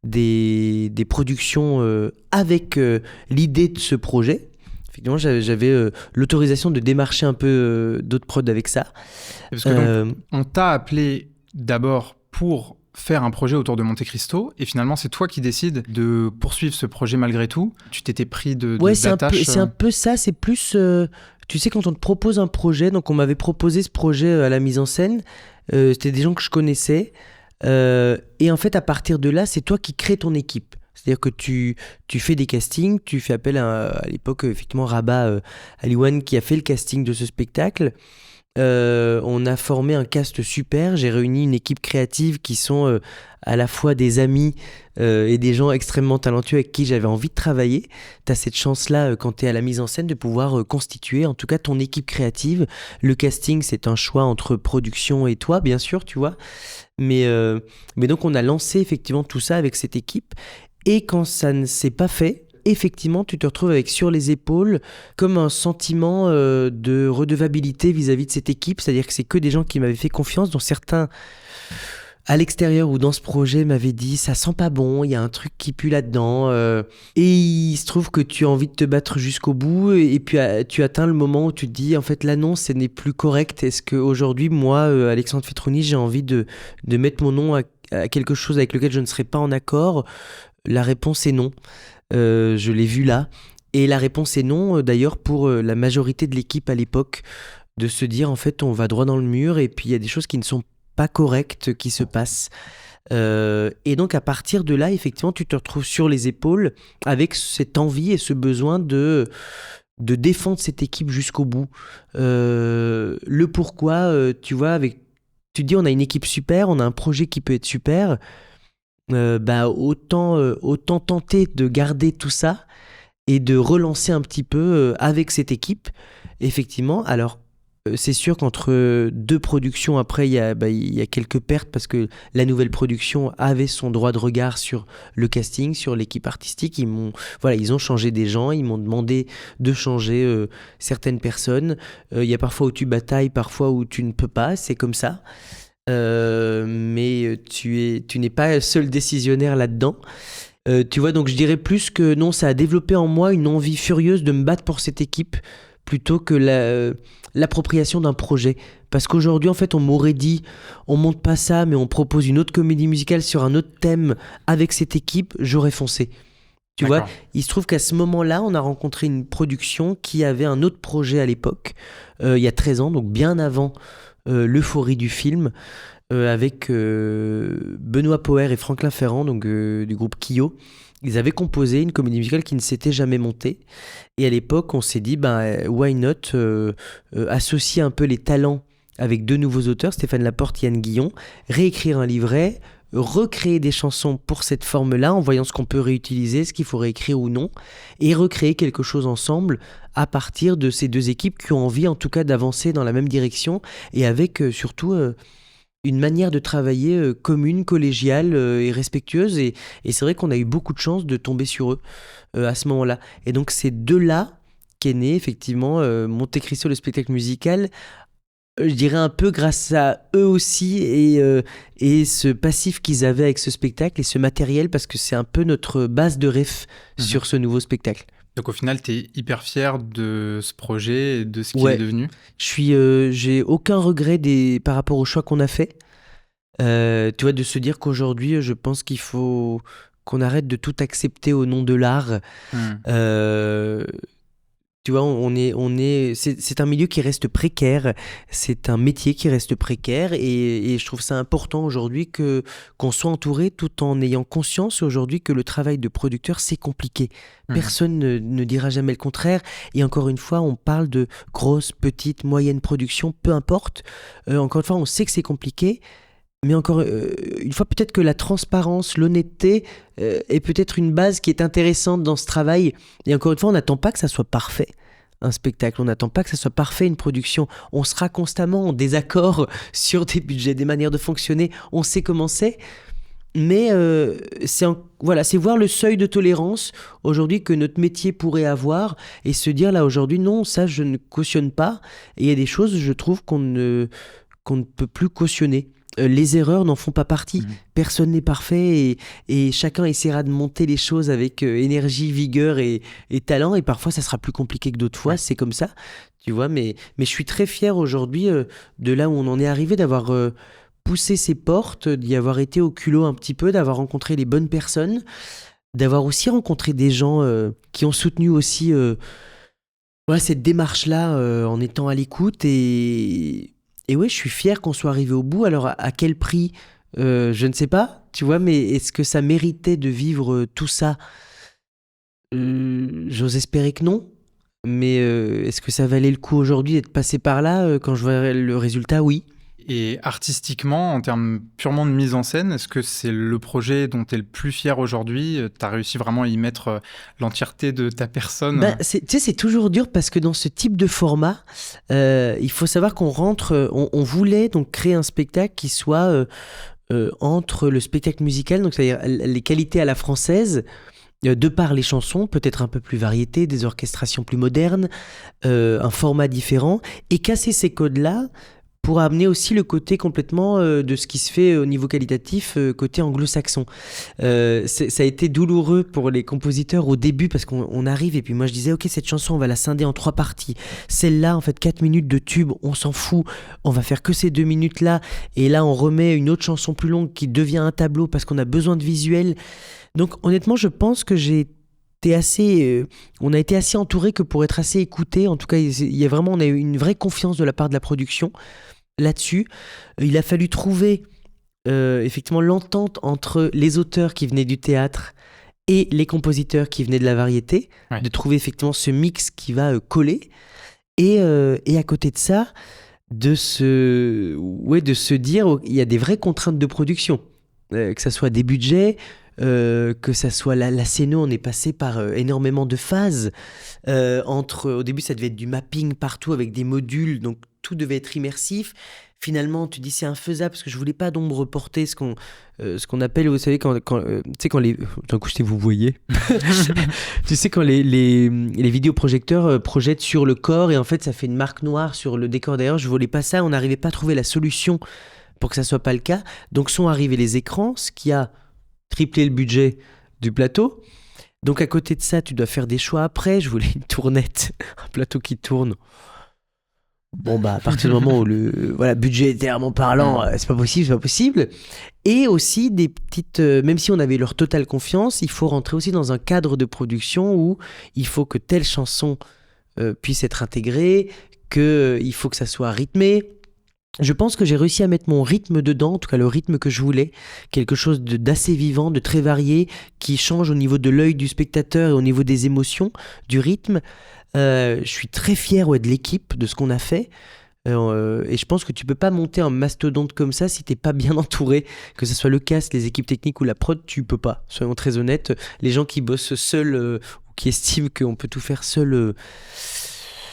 des productions avec l'idée de ce projet. Effectivement, j'avais l'autorisation de démarcher un peu d'autres prods avec ça. Parce que donc, on t'a appelé d'abord pour faire un projet autour de Monte Cristo, et finalement c'est toi qui décides de poursuivre ce projet malgré tout. Tu t'étais pris de c'est un peu ça, c'est plus tu sais, quand on te propose un projet, donc on m'avait proposé ce projet à la mise en scène, c'était des gens que je connaissais, et en fait à partir de là c'est toi qui crées ton équipe. C'est-à-dire que tu fais des castings, tu fais appel à l'époque effectivement Rabat Aliwan qui a fait le casting de ce spectacle. On a formé un cast super, j'ai réuni une équipe créative qui sont à la fois des amis et des gens extrêmement talentueux avec qui j'avais envie de travailler. T'as cette chance-là quand t'es à la mise en scène de pouvoir constituer en tout cas ton équipe créative. Le casting, c'est un choix entre production et toi, bien sûr, tu vois. Mais donc on a lancé effectivement tout ça avec cette équipe, et quand ça ne s'est pas fait, effectivement, tu te retrouves avec sur les épaules comme un sentiment de redevabilité vis-à-vis de cette équipe. C'est-à-dire que c'est que des gens qui m'avaient fait confiance, dont certains à l'extérieur ou dans ce projet m'avaient dit ça sent pas bon, il y a un truc qui pue là-dedans. Et il se trouve que tu as envie de te battre jusqu'au bout, et puis tu atteins le moment où tu te dis en fait là non, ce n'est plus correct. Est-ce qu'aujourd'hui, moi, Alexandre Fetrouni, j'ai envie de mettre mon nom à quelque chose avec lequel je ne serais pas en accord? La réponse est non. Je l'ai vu là. Et la réponse est non, d'ailleurs, pour la majorité de l'équipe à l'époque, de se dire, en fait, on va droit dans le mur, et puis il y a des choses qui ne sont pas correctes qui se passent. Et donc, à partir de là, effectivement, tu te retrouves sur les épaules avec cette envie et ce besoin de défendre cette équipe jusqu'au bout. Le pourquoi, tu vois, tu te dis, on a une équipe super, on a un projet qui peut être super. Autant tenter de garder tout ça et de relancer un petit peu avec cette équipe. Effectivement, alors c'est sûr qu'entre deux productions, après il y a quelques pertes parce que la nouvelle production avait son droit de regard sur le casting, sur l'équipe artistique. Ils ont changé des gens, ils m'ont demandé de changer certaines personnes. Il y a parfois où tu batailles, parfois où tu ne peux pas, c'est comme ça. Mais tu n'es pas seul décisionnaire là-dedans. Tu vois, donc je dirais plus que non, ça a développé en moi une envie furieuse de me battre pour cette équipe plutôt que l'appropriation d'un projet. Parce qu'aujourd'hui, en fait, on m'aurait dit, on monte pas ça, mais on propose une autre comédie musicale sur un autre thème avec cette équipe, j'aurais foncé. Tu vois, il se trouve qu'à ce moment-là, on a rencontré une production qui avait un autre projet à l'époque, il y a 13 ans, donc bien avant l'euphorie du film, avec Benoît Poher et Franklin Ferrand, donc du groupe Kyo. Ils avaient composé une comédie musicale qui ne s'était jamais montée, et à l'époque on s'est dit why not associer un peu les talents avec deux nouveaux auteurs, Stéphane Laporte, Yann Guillon, réécrire un livret, recréer des chansons pour cette forme-là en voyant ce qu'on peut réutiliser, ce qu'il faut réécrire ou non, et recréer quelque chose ensemble à partir de ces deux équipes qui ont envie en tout cas d'avancer dans la même direction, et avec surtout une manière de travailler commune, collégiale et respectueuse, et c'est vrai qu'on a eu beaucoup de chance de tomber sur eux à ce moment-là. Et donc c'est de là qu'est né effectivement Monte Cristo, le spectacle musical, Je dirais un peu grâce à eux aussi et ce passif qu'ils avaient avec ce spectacle et ce matériel, parce que c'est un peu notre base de ref sur ce nouveau spectacle. Donc au final, tu es hyper fier de ce projet et de ce qu'il Ouais. est devenu. J'ai aucun regret par rapport au choix qu'on a fait. Tu vois, de se dire qu'aujourd'hui, je pense qu'il faut qu'on arrête de tout accepter au nom de l'art. Tu vois, c'est un milieu qui reste précaire, c'est un métier qui reste précaire et je trouve ça important aujourd'hui qu'on soit entouré tout en ayant conscience aujourd'hui que le travail de producteur, c'est compliqué. Personne ne dira jamais le contraire et encore une fois, on parle de grosses, petites, moyennes productions, peu importe. Encore une fois, on sait que c'est compliqué. Mais encore une fois, peut-être que la transparence, l'honnêteté est peut-être une base qui est intéressante dans ce travail. Et encore une fois, on n'attend pas que ça soit parfait, un spectacle. On n'attend pas que ça soit parfait, une production. On sera constamment en désaccord sur des budgets, des manières de fonctionner. On sait comment c'est. Mais c'est voir le seuil de tolérance aujourd'hui que notre métier pourrait avoir et se dire là aujourd'hui, non, ça je ne cautionne pas. Et il y a des choses, je trouve, qu'on ne peut plus cautionner. Les erreurs n'en font pas partie. Personne n'est parfait et chacun essaiera de monter les choses avec énergie, vigueur et talent. Et parfois, ça sera plus compliqué que d'autres fois. C'est comme ça, tu vois. Mais je suis très fier aujourd'hui de là où on en est arrivé, d'avoir poussé ces portes, d'y avoir été au culot un petit peu, d'avoir rencontré les bonnes personnes, d'avoir aussi rencontré des gens qui ont soutenu aussi cette démarche-là en étant à l'écoute Et ouais, je suis fier qu'on soit arrivé au bout. Alors, à quel prix je ne sais pas, tu vois, mais est-ce que ça méritait de vivre tout ça J'ose espérer que non. Mais est-ce que ça valait le coup aujourd'hui d'être passé par là quand je vois le résultat? Oui. Et artistiquement, en termes purement de mise en scène, est-ce que c'est le projet dont tu es le plus fier aujourd'hui? Tu as réussi vraiment à y mettre l'entièreté de ta personne? Tu sais, c'est toujours dur parce que dans ce type de format, il faut savoir qu'on rentre... on voulait donc créer un spectacle qui soit entre le spectacle musical, donc c'est-à-dire les qualités à la française, de par les chansons, peut-être un peu plus variété, des orchestrations plus modernes, un format différent, et casser ces codes-là pour amener aussi le côté complètement de ce qui se fait au niveau qualitatif, côté anglo-saxon. Ça a été douloureux pour les compositeurs au début parce qu'on arrive et puis moi je disais ok, cette chanson on va la scinder en 3 parties. Celle-là en fait 4 minutes de tube, on s'en fout, on va faire que ces 2 minutes là et là on remet une autre chanson plus longue qui devient un tableau parce qu'on a besoin de visuel. Donc honnêtement je pense que on a été assez entouré que pour être assez écouté. En tout cas, on a eu une vraie confiance de la part de la production là-dessus. Il a fallu trouver effectivement l'entente entre les auteurs qui venaient du théâtre et les compositeurs qui venaient de la variété, de trouver effectivement ce mix qui va coller. Et à côté de ça, de se dire il y a des vraies contraintes de production, que ça soit des budgets, que ça soit la scéno, on est passé par énormément de phases au début ça devait être du mapping partout avec des modules, donc tout devait être immersif. Finalement tu dis c'est infaisable parce que je voulais pas d'ombre portée, ce qu'on appelle, vous savez, quand tu sais, quand les d'un coup vous voyez tu sais, quand les vidéoprojecteurs projettent sur le corps et en fait ça fait une marque noire sur le décor. D'ailleurs je voulais pas ça, on n'arrivait pas à trouver la solution pour que ça soit pas le cas, donc sont arrivés les écrans, ce qui a triplé le budget du plateau. Donc à côté de ça, tu dois faire des choix après. Je voulais une tournette, un plateau qui tourne. Bon bah à partir du moment où budgétairement parlant, c'est pas possible. Et aussi des petites, même si on avait leur totale confiance, il faut rentrer aussi dans un cadre de production où il faut que telle chanson puisse être intégrée, il faut que ça soit rythmé. Je pense que j'ai réussi à mettre mon rythme dedans, en tout cas le rythme que je voulais, quelque chose d'assez vivant, de très varié, qui change au niveau de l'œil du spectateur et au niveau des émotions, du rythme. Je suis très fier de l'équipe, de ce qu'on a fait. Et je pense que tu peux pas monter un mastodonte comme ça si t'es pas bien entouré, que ce soit le cast, les équipes techniques ou la prod, tu peux pas. Soyons très honnêtes, les gens qui bossent seuls ou qui estiment qu'on peut tout faire seul,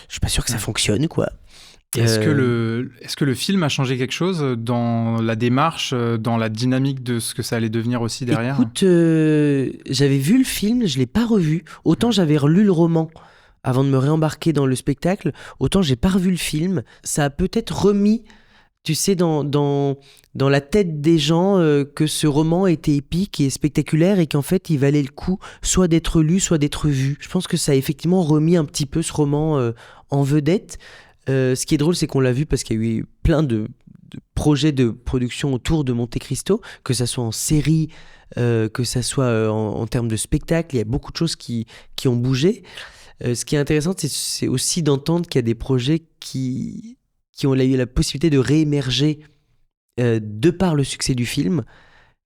je suis pas sûr que ça fonctionne, quoi. Est-ce que le film a changé quelque chose dans la démarche, dans la dynamique de ce que ça allait devenir aussi derrière? Écoute, j'avais vu le film, je l'ai pas revu. Autant j'avais relu le roman avant de me réembarquer dans le spectacle, autant j'ai pas revu le film. Ça a peut-être remis, tu sais, dans la tête des gens que ce roman était épique et spectaculaire et qu'en fait, il valait le coup soit d'être lu, soit d'être vu. Je pense que ça a effectivement remis un petit peu ce roman en vedette. Ce qui est drôle, c'est qu'on l'a vu parce qu'il y a eu plein de projets de production autour de Monte Cristo, que ça soit en série, que ça soit en termes de spectacle. Il y a beaucoup de choses qui ont bougé. Ce qui est intéressant, c'est aussi d'entendre qu'il y a des projets qui ont eu la possibilité de réémerger de par le succès du film,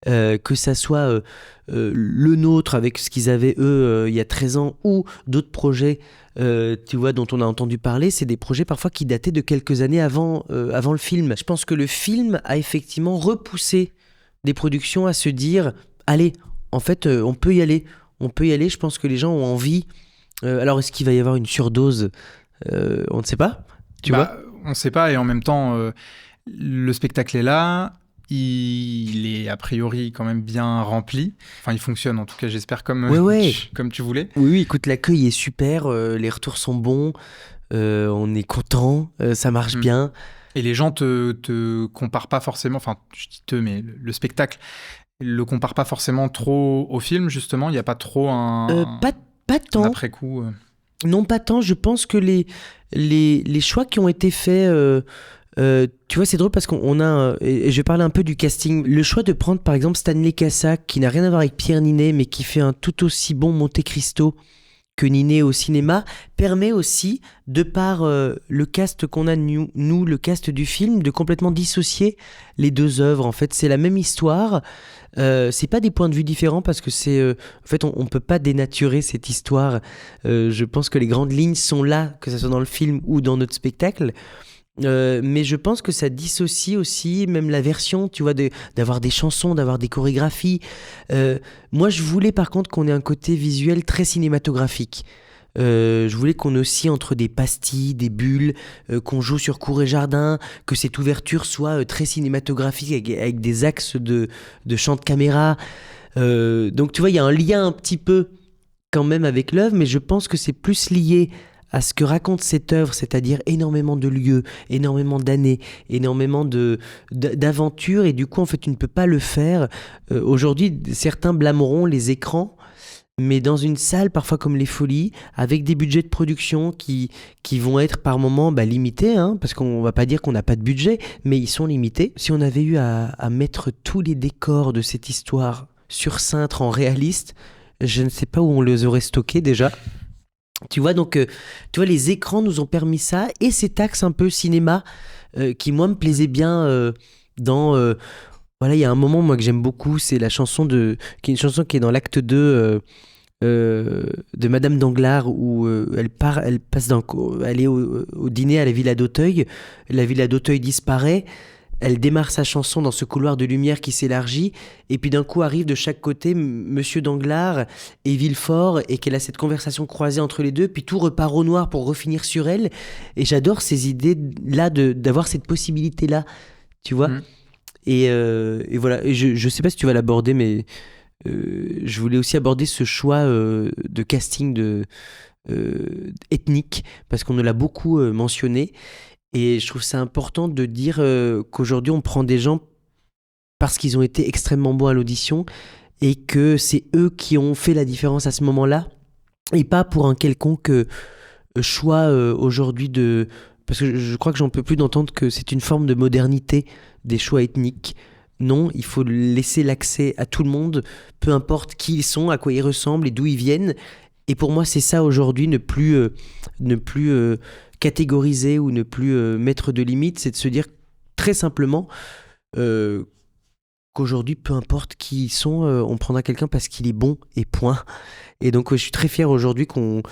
que ça soit le nôtre avec ce qu'ils avaient eux il y a 13 ans ou d'autres projets tu vois, dont on a entendu parler. C'est des projets parfois qui dataient de quelques années avant le film. Je pense que le film a effectivement repoussé des productions à se dire allez, en fait on peut y aller. Je pense que les gens ont envie. Alors est-ce qu'il va y avoir une surdose? On ne sait pas, tu vois. On ne sait pas, et en même temps le spectacle est là, il est a priori quand même bien rempli. Enfin, il fonctionne, en tout cas, j'espère, comme tu voulais. Oui, écoute, l'accueil est super, les retours sont bons, on est content, ça marche bien. Et les gens te comparent pas forcément, enfin, je dis mais le spectacle le compare pas forcément trop au film, justement. Il n'y a pas trop pas tant. Un après-coup. Non, pas tant. Je pense que les choix qui ont été faits... tu vois, c'est drôle parce qu'on a... et je vais parler un peu du casting. Le choix de prendre, par exemple, Stanley Kassak, qui n'a rien à voir avec Pierre Ninet, mais qui fait un tout aussi bon Monte Cristo que Ninet au cinéma, permet aussi, de par le cast qu'on a, nous, le cast du film, de complètement dissocier les deux œuvres. En fait, c'est la même histoire. C'est pas des points de vue différents parce que c'est... en fait, on peut pas dénaturer cette histoire. Je pense que les grandes lignes sont là, que ce soit dans le film ou dans notre spectacle. Mais je pense que ça dissocie aussi même la version, tu vois, d'avoir des chansons, d'avoir des chorégraphies. Moi, je voulais par contre qu'on ait un côté visuel très cinématographique. Je voulais qu'on oscille entre des pastilles, des bulles, qu'on joue sur cour et jardin, que cette ouverture soit très cinématographique avec des axes de champ de caméra. Donc tu vois, il y a un lien un petit peu quand même avec l'œuvre, mais je pense que c'est plus lié à ce que raconte cette œuvre, c'est-à-dire énormément de lieux, énormément d'années, énormément d'aventures, et du coup, en fait, tu ne peux pas le faire. Aujourd'hui, certains blâmeront les écrans, mais dans une salle, parfois comme les Folies, avec des budgets de production qui vont être par moments limités, hein, parce qu'on ne va pas dire qu'on n'a pas de budget, mais ils sont limités. Si on avait eu à mettre tous les décors de cette histoire sur cintre en réaliste, je ne sais pas où on les aurait stockés déjà. Tu vois, donc, tu vois, les écrans nous ont permis ça, et cet axe un peu cinéma qui, moi, me plaisait bien dans... voilà, il y a un moment, moi, que j'aime beaucoup, c'est la chanson qui est une chanson qui est dans l'acte 2 de Madame Danglars, où elle est au dîner à la Villa d'Auteuil. La Villa d'Auteuil disparaît. Elle démarre sa chanson dans ce couloir de lumière qui s'élargit, et puis d'un coup arrive de chaque côté Monsieur Danglars et Villefort, et qu'elle a cette conversation croisée entre les deux, puis tout repart au noir pour refinir sur elle. Et j'adore ces idées-là, d'avoir cette possibilité-là, tu vois. Et voilà, et je sais pas si tu vas l'aborder, mais je voulais aussi aborder ce choix de casting ethnique, parce qu'on nous l'a beaucoup mentionné. Et je trouve ça important de dire qu'aujourd'hui, on prend des gens parce qu'ils ont été extrêmement bons à l'audition et que c'est eux qui ont fait la différence à ce moment-là, et pas pour un quelconque choix aujourd'hui de... Parce que je crois que j'en peux plus d'entendre que c'est une forme de modernité des choix ethniques. Non, il faut laisser l'accès à tout le monde, peu importe qui ils sont, à quoi ils ressemblent et d'où ils viennent. Et pour moi, c'est ça aujourd'hui, ne plus catégoriser ou ne plus mettre de limites, c'est de se dire très simplement qu'aujourd'hui, peu importe qui ils sont, on prendra quelqu'un parce qu'il est bon, et point. Et donc, je suis très fier aujourd'hui qu'on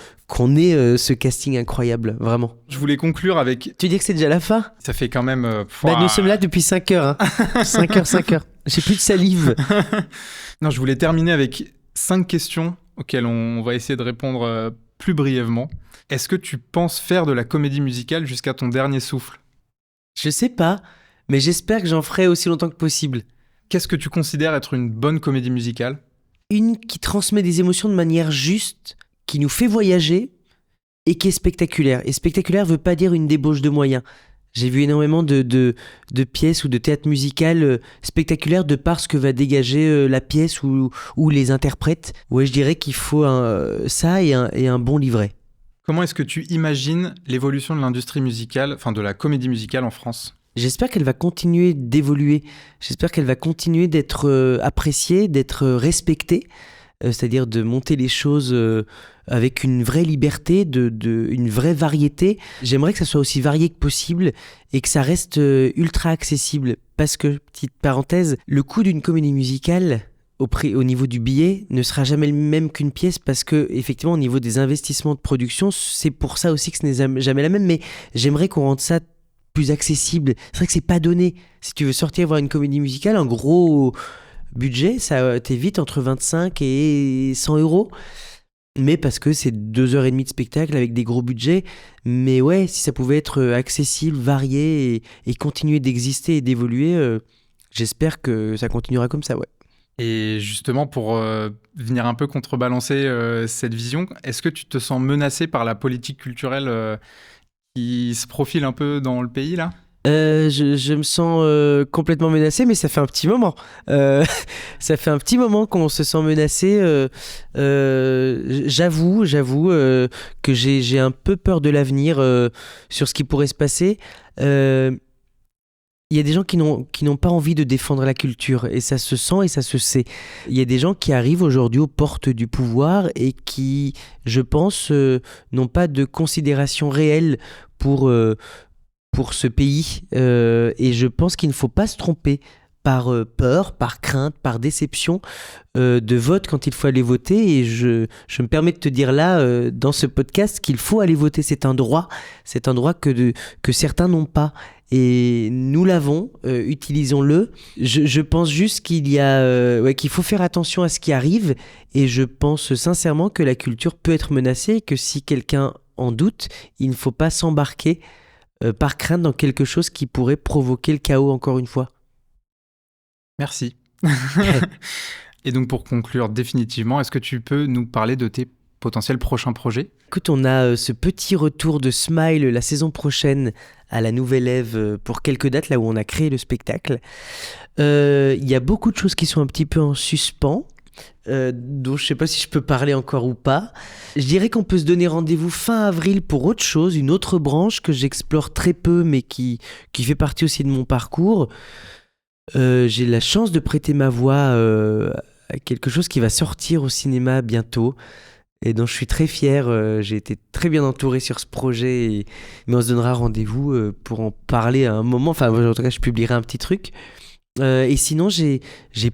ait ce casting incroyable, vraiment. Je voulais conclure avec... Tu dis que c'est déjà la fin ? Ça fait quand même... nous sommes là depuis 5 heures. Hein. 5 heures. J'ai plus de salive. Non, je voulais terminer avec 5 questions auxquelles on va essayer de répondre plus brièvement. Est-ce que tu penses faire de la comédie musicale jusqu'à ton dernier souffle ? Je sais pas, mais j'espère que j'en ferai aussi longtemps que possible. Qu'est-ce que tu considères être une bonne comédie musicale ? Une qui transmet des émotions de manière juste, qui nous fait voyager, et qui est spectaculaire. Et spectaculaire veut pas dire une débauche de moyens. J'ai vu énormément de pièces ou de théâtre musical spectaculaires de par ce que va dégager la pièce ou les interprètes. Ouais, je dirais qu'il faut ça et un bon livret. Comment est-ce que tu imagines l'évolution de l'industrie musicale, enfin de la comédie musicale en France ? J'espère qu'elle va continuer d'évoluer. J'espère qu'elle va continuer d'être appréciée, d'être respectée. C'est-à-dire de monter les choses avec une vraie liberté, une vraie variété. J'aimerais que ça soit aussi varié que possible et que ça reste ultra accessible. Parce que, petite parenthèse, le coût d'une comédie musicale au niveau du billet ne sera jamais le même qu'une pièce parce que, effectivement, au niveau des investissements de production, c'est pour ça aussi que ce n'est jamais la même. Mais j'aimerais qu'on rende ça plus accessible. C'est vrai que c'est pas donné. Si tu veux sortir voir une comédie musicale, un gros budget, ça t'es vite entre 25 et 100 euros. Mais parce que c'est 2h30 de spectacle avec des gros budgets. Mais ouais, si ça pouvait être accessible, varié et continuer d'exister et d'évoluer, j'espère que ça continuera comme ça, ouais. Et justement, pour venir un peu contrebalancer cette vision, est-ce que tu te sens menacé par la politique culturelle qui se profile un peu dans le pays, là ? Je me sens complètement menacé, mais ça fait un petit moment. Ça fait un petit moment qu'on se sent menacé. J'avoue que j'ai un peu peur de l'avenir sur ce qui pourrait se passer. Il y a des gens qui n'ont pas envie de défendre la culture, et ça se sent et ça se sait. Il y a des gens qui arrivent aujourd'hui aux portes du pouvoir et qui, je pense, n'ont pas de considération réelle pour ce pays. Et je pense qu'il ne faut pas se tromper par peur, par crainte, par déception de vote quand il faut aller voter. Et je me permets de te dire là, dans ce podcast, qu'il faut aller voter. C'est un droit que certains n'ont pas. Et nous l'avons, utilisons-le. Je pense juste qu'il faut faire attention à ce qui arrive. Et je pense sincèrement que la culture peut être menacée et que si quelqu'un en doute, il ne faut pas s'embarquer par crainte dans quelque chose qui pourrait provoquer le chaos encore une fois. Merci. Et donc pour conclure définitivement, est-ce que tu peux nous parler de tes potentiels prochains projets ? Écoute, on a ce petit retour de Smile la saison prochaine à la Nouvelle Ève pour quelques dates, là où on a créé le spectacle. Il y a beaucoup de choses qui sont un petit peu en suspens, dont je ne sais pas si je peux parler encore ou pas. Je dirais qu'on peut se donner rendez-vous fin avril pour autre chose, une autre branche que j'explore très peu, mais qui fait partie aussi de mon parcours. J'ai la chance de prêter ma voix à quelque chose qui va sortir au cinéma bientôt et dont je suis très fier. J'ai été très bien entouré sur ce projet, mais on se donnera rendez-vous pour en parler à un moment. Enfin, en tout cas, je publierai un petit truc. Et sinon, j'ai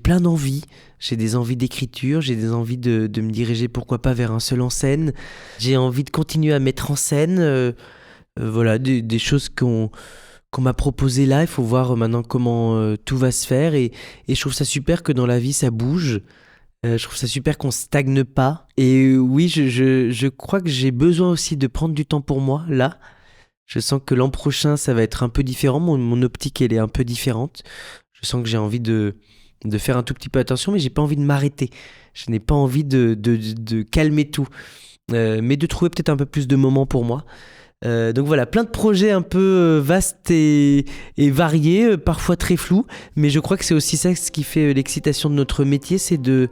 plein d'envies. J'ai des envies d'écriture, j'ai des envies de me diriger, pourquoi pas, vers un seul en scène. J'ai envie de continuer à mettre en scène. Voilà, des choses qu'on m'a proposé là. Il faut voir maintenant comment tout va se faire et je trouve ça super que dans la vie ça bouge. Je trouve ça super qu'on stagne pas et oui, je crois que j'ai besoin aussi de prendre du temps pour moi là. Je sens que l'an prochain ça va être un peu différent, mon optique elle est un peu différente. Je sens que j'ai envie de faire un tout petit peu attention, mais j'ai pas envie de m'arrêter. Je n'ai pas envie de calmer tout, mais de trouver peut-être un peu plus de moments pour moi. Donc voilà, plein de projets un peu vastes et variés, parfois très flous, mais je crois que c'est aussi ça ce qui fait l'excitation de notre métier, c'est de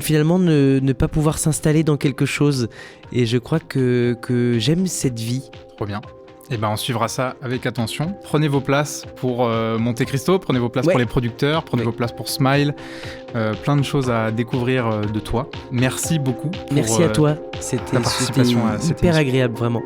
finalement ne pas pouvoir s'installer dans quelque chose. Et je crois que j'aime cette vie. Trop bien. Et ben on suivra ça avec attention. Prenez vos places pour Monte Cristo, prenez vos places pour les producteurs, prenez vos places pour Smile. Plein de choses à découvrir de toi. Merci beaucoup. Merci à toi. C'était hyper agréable, vraiment.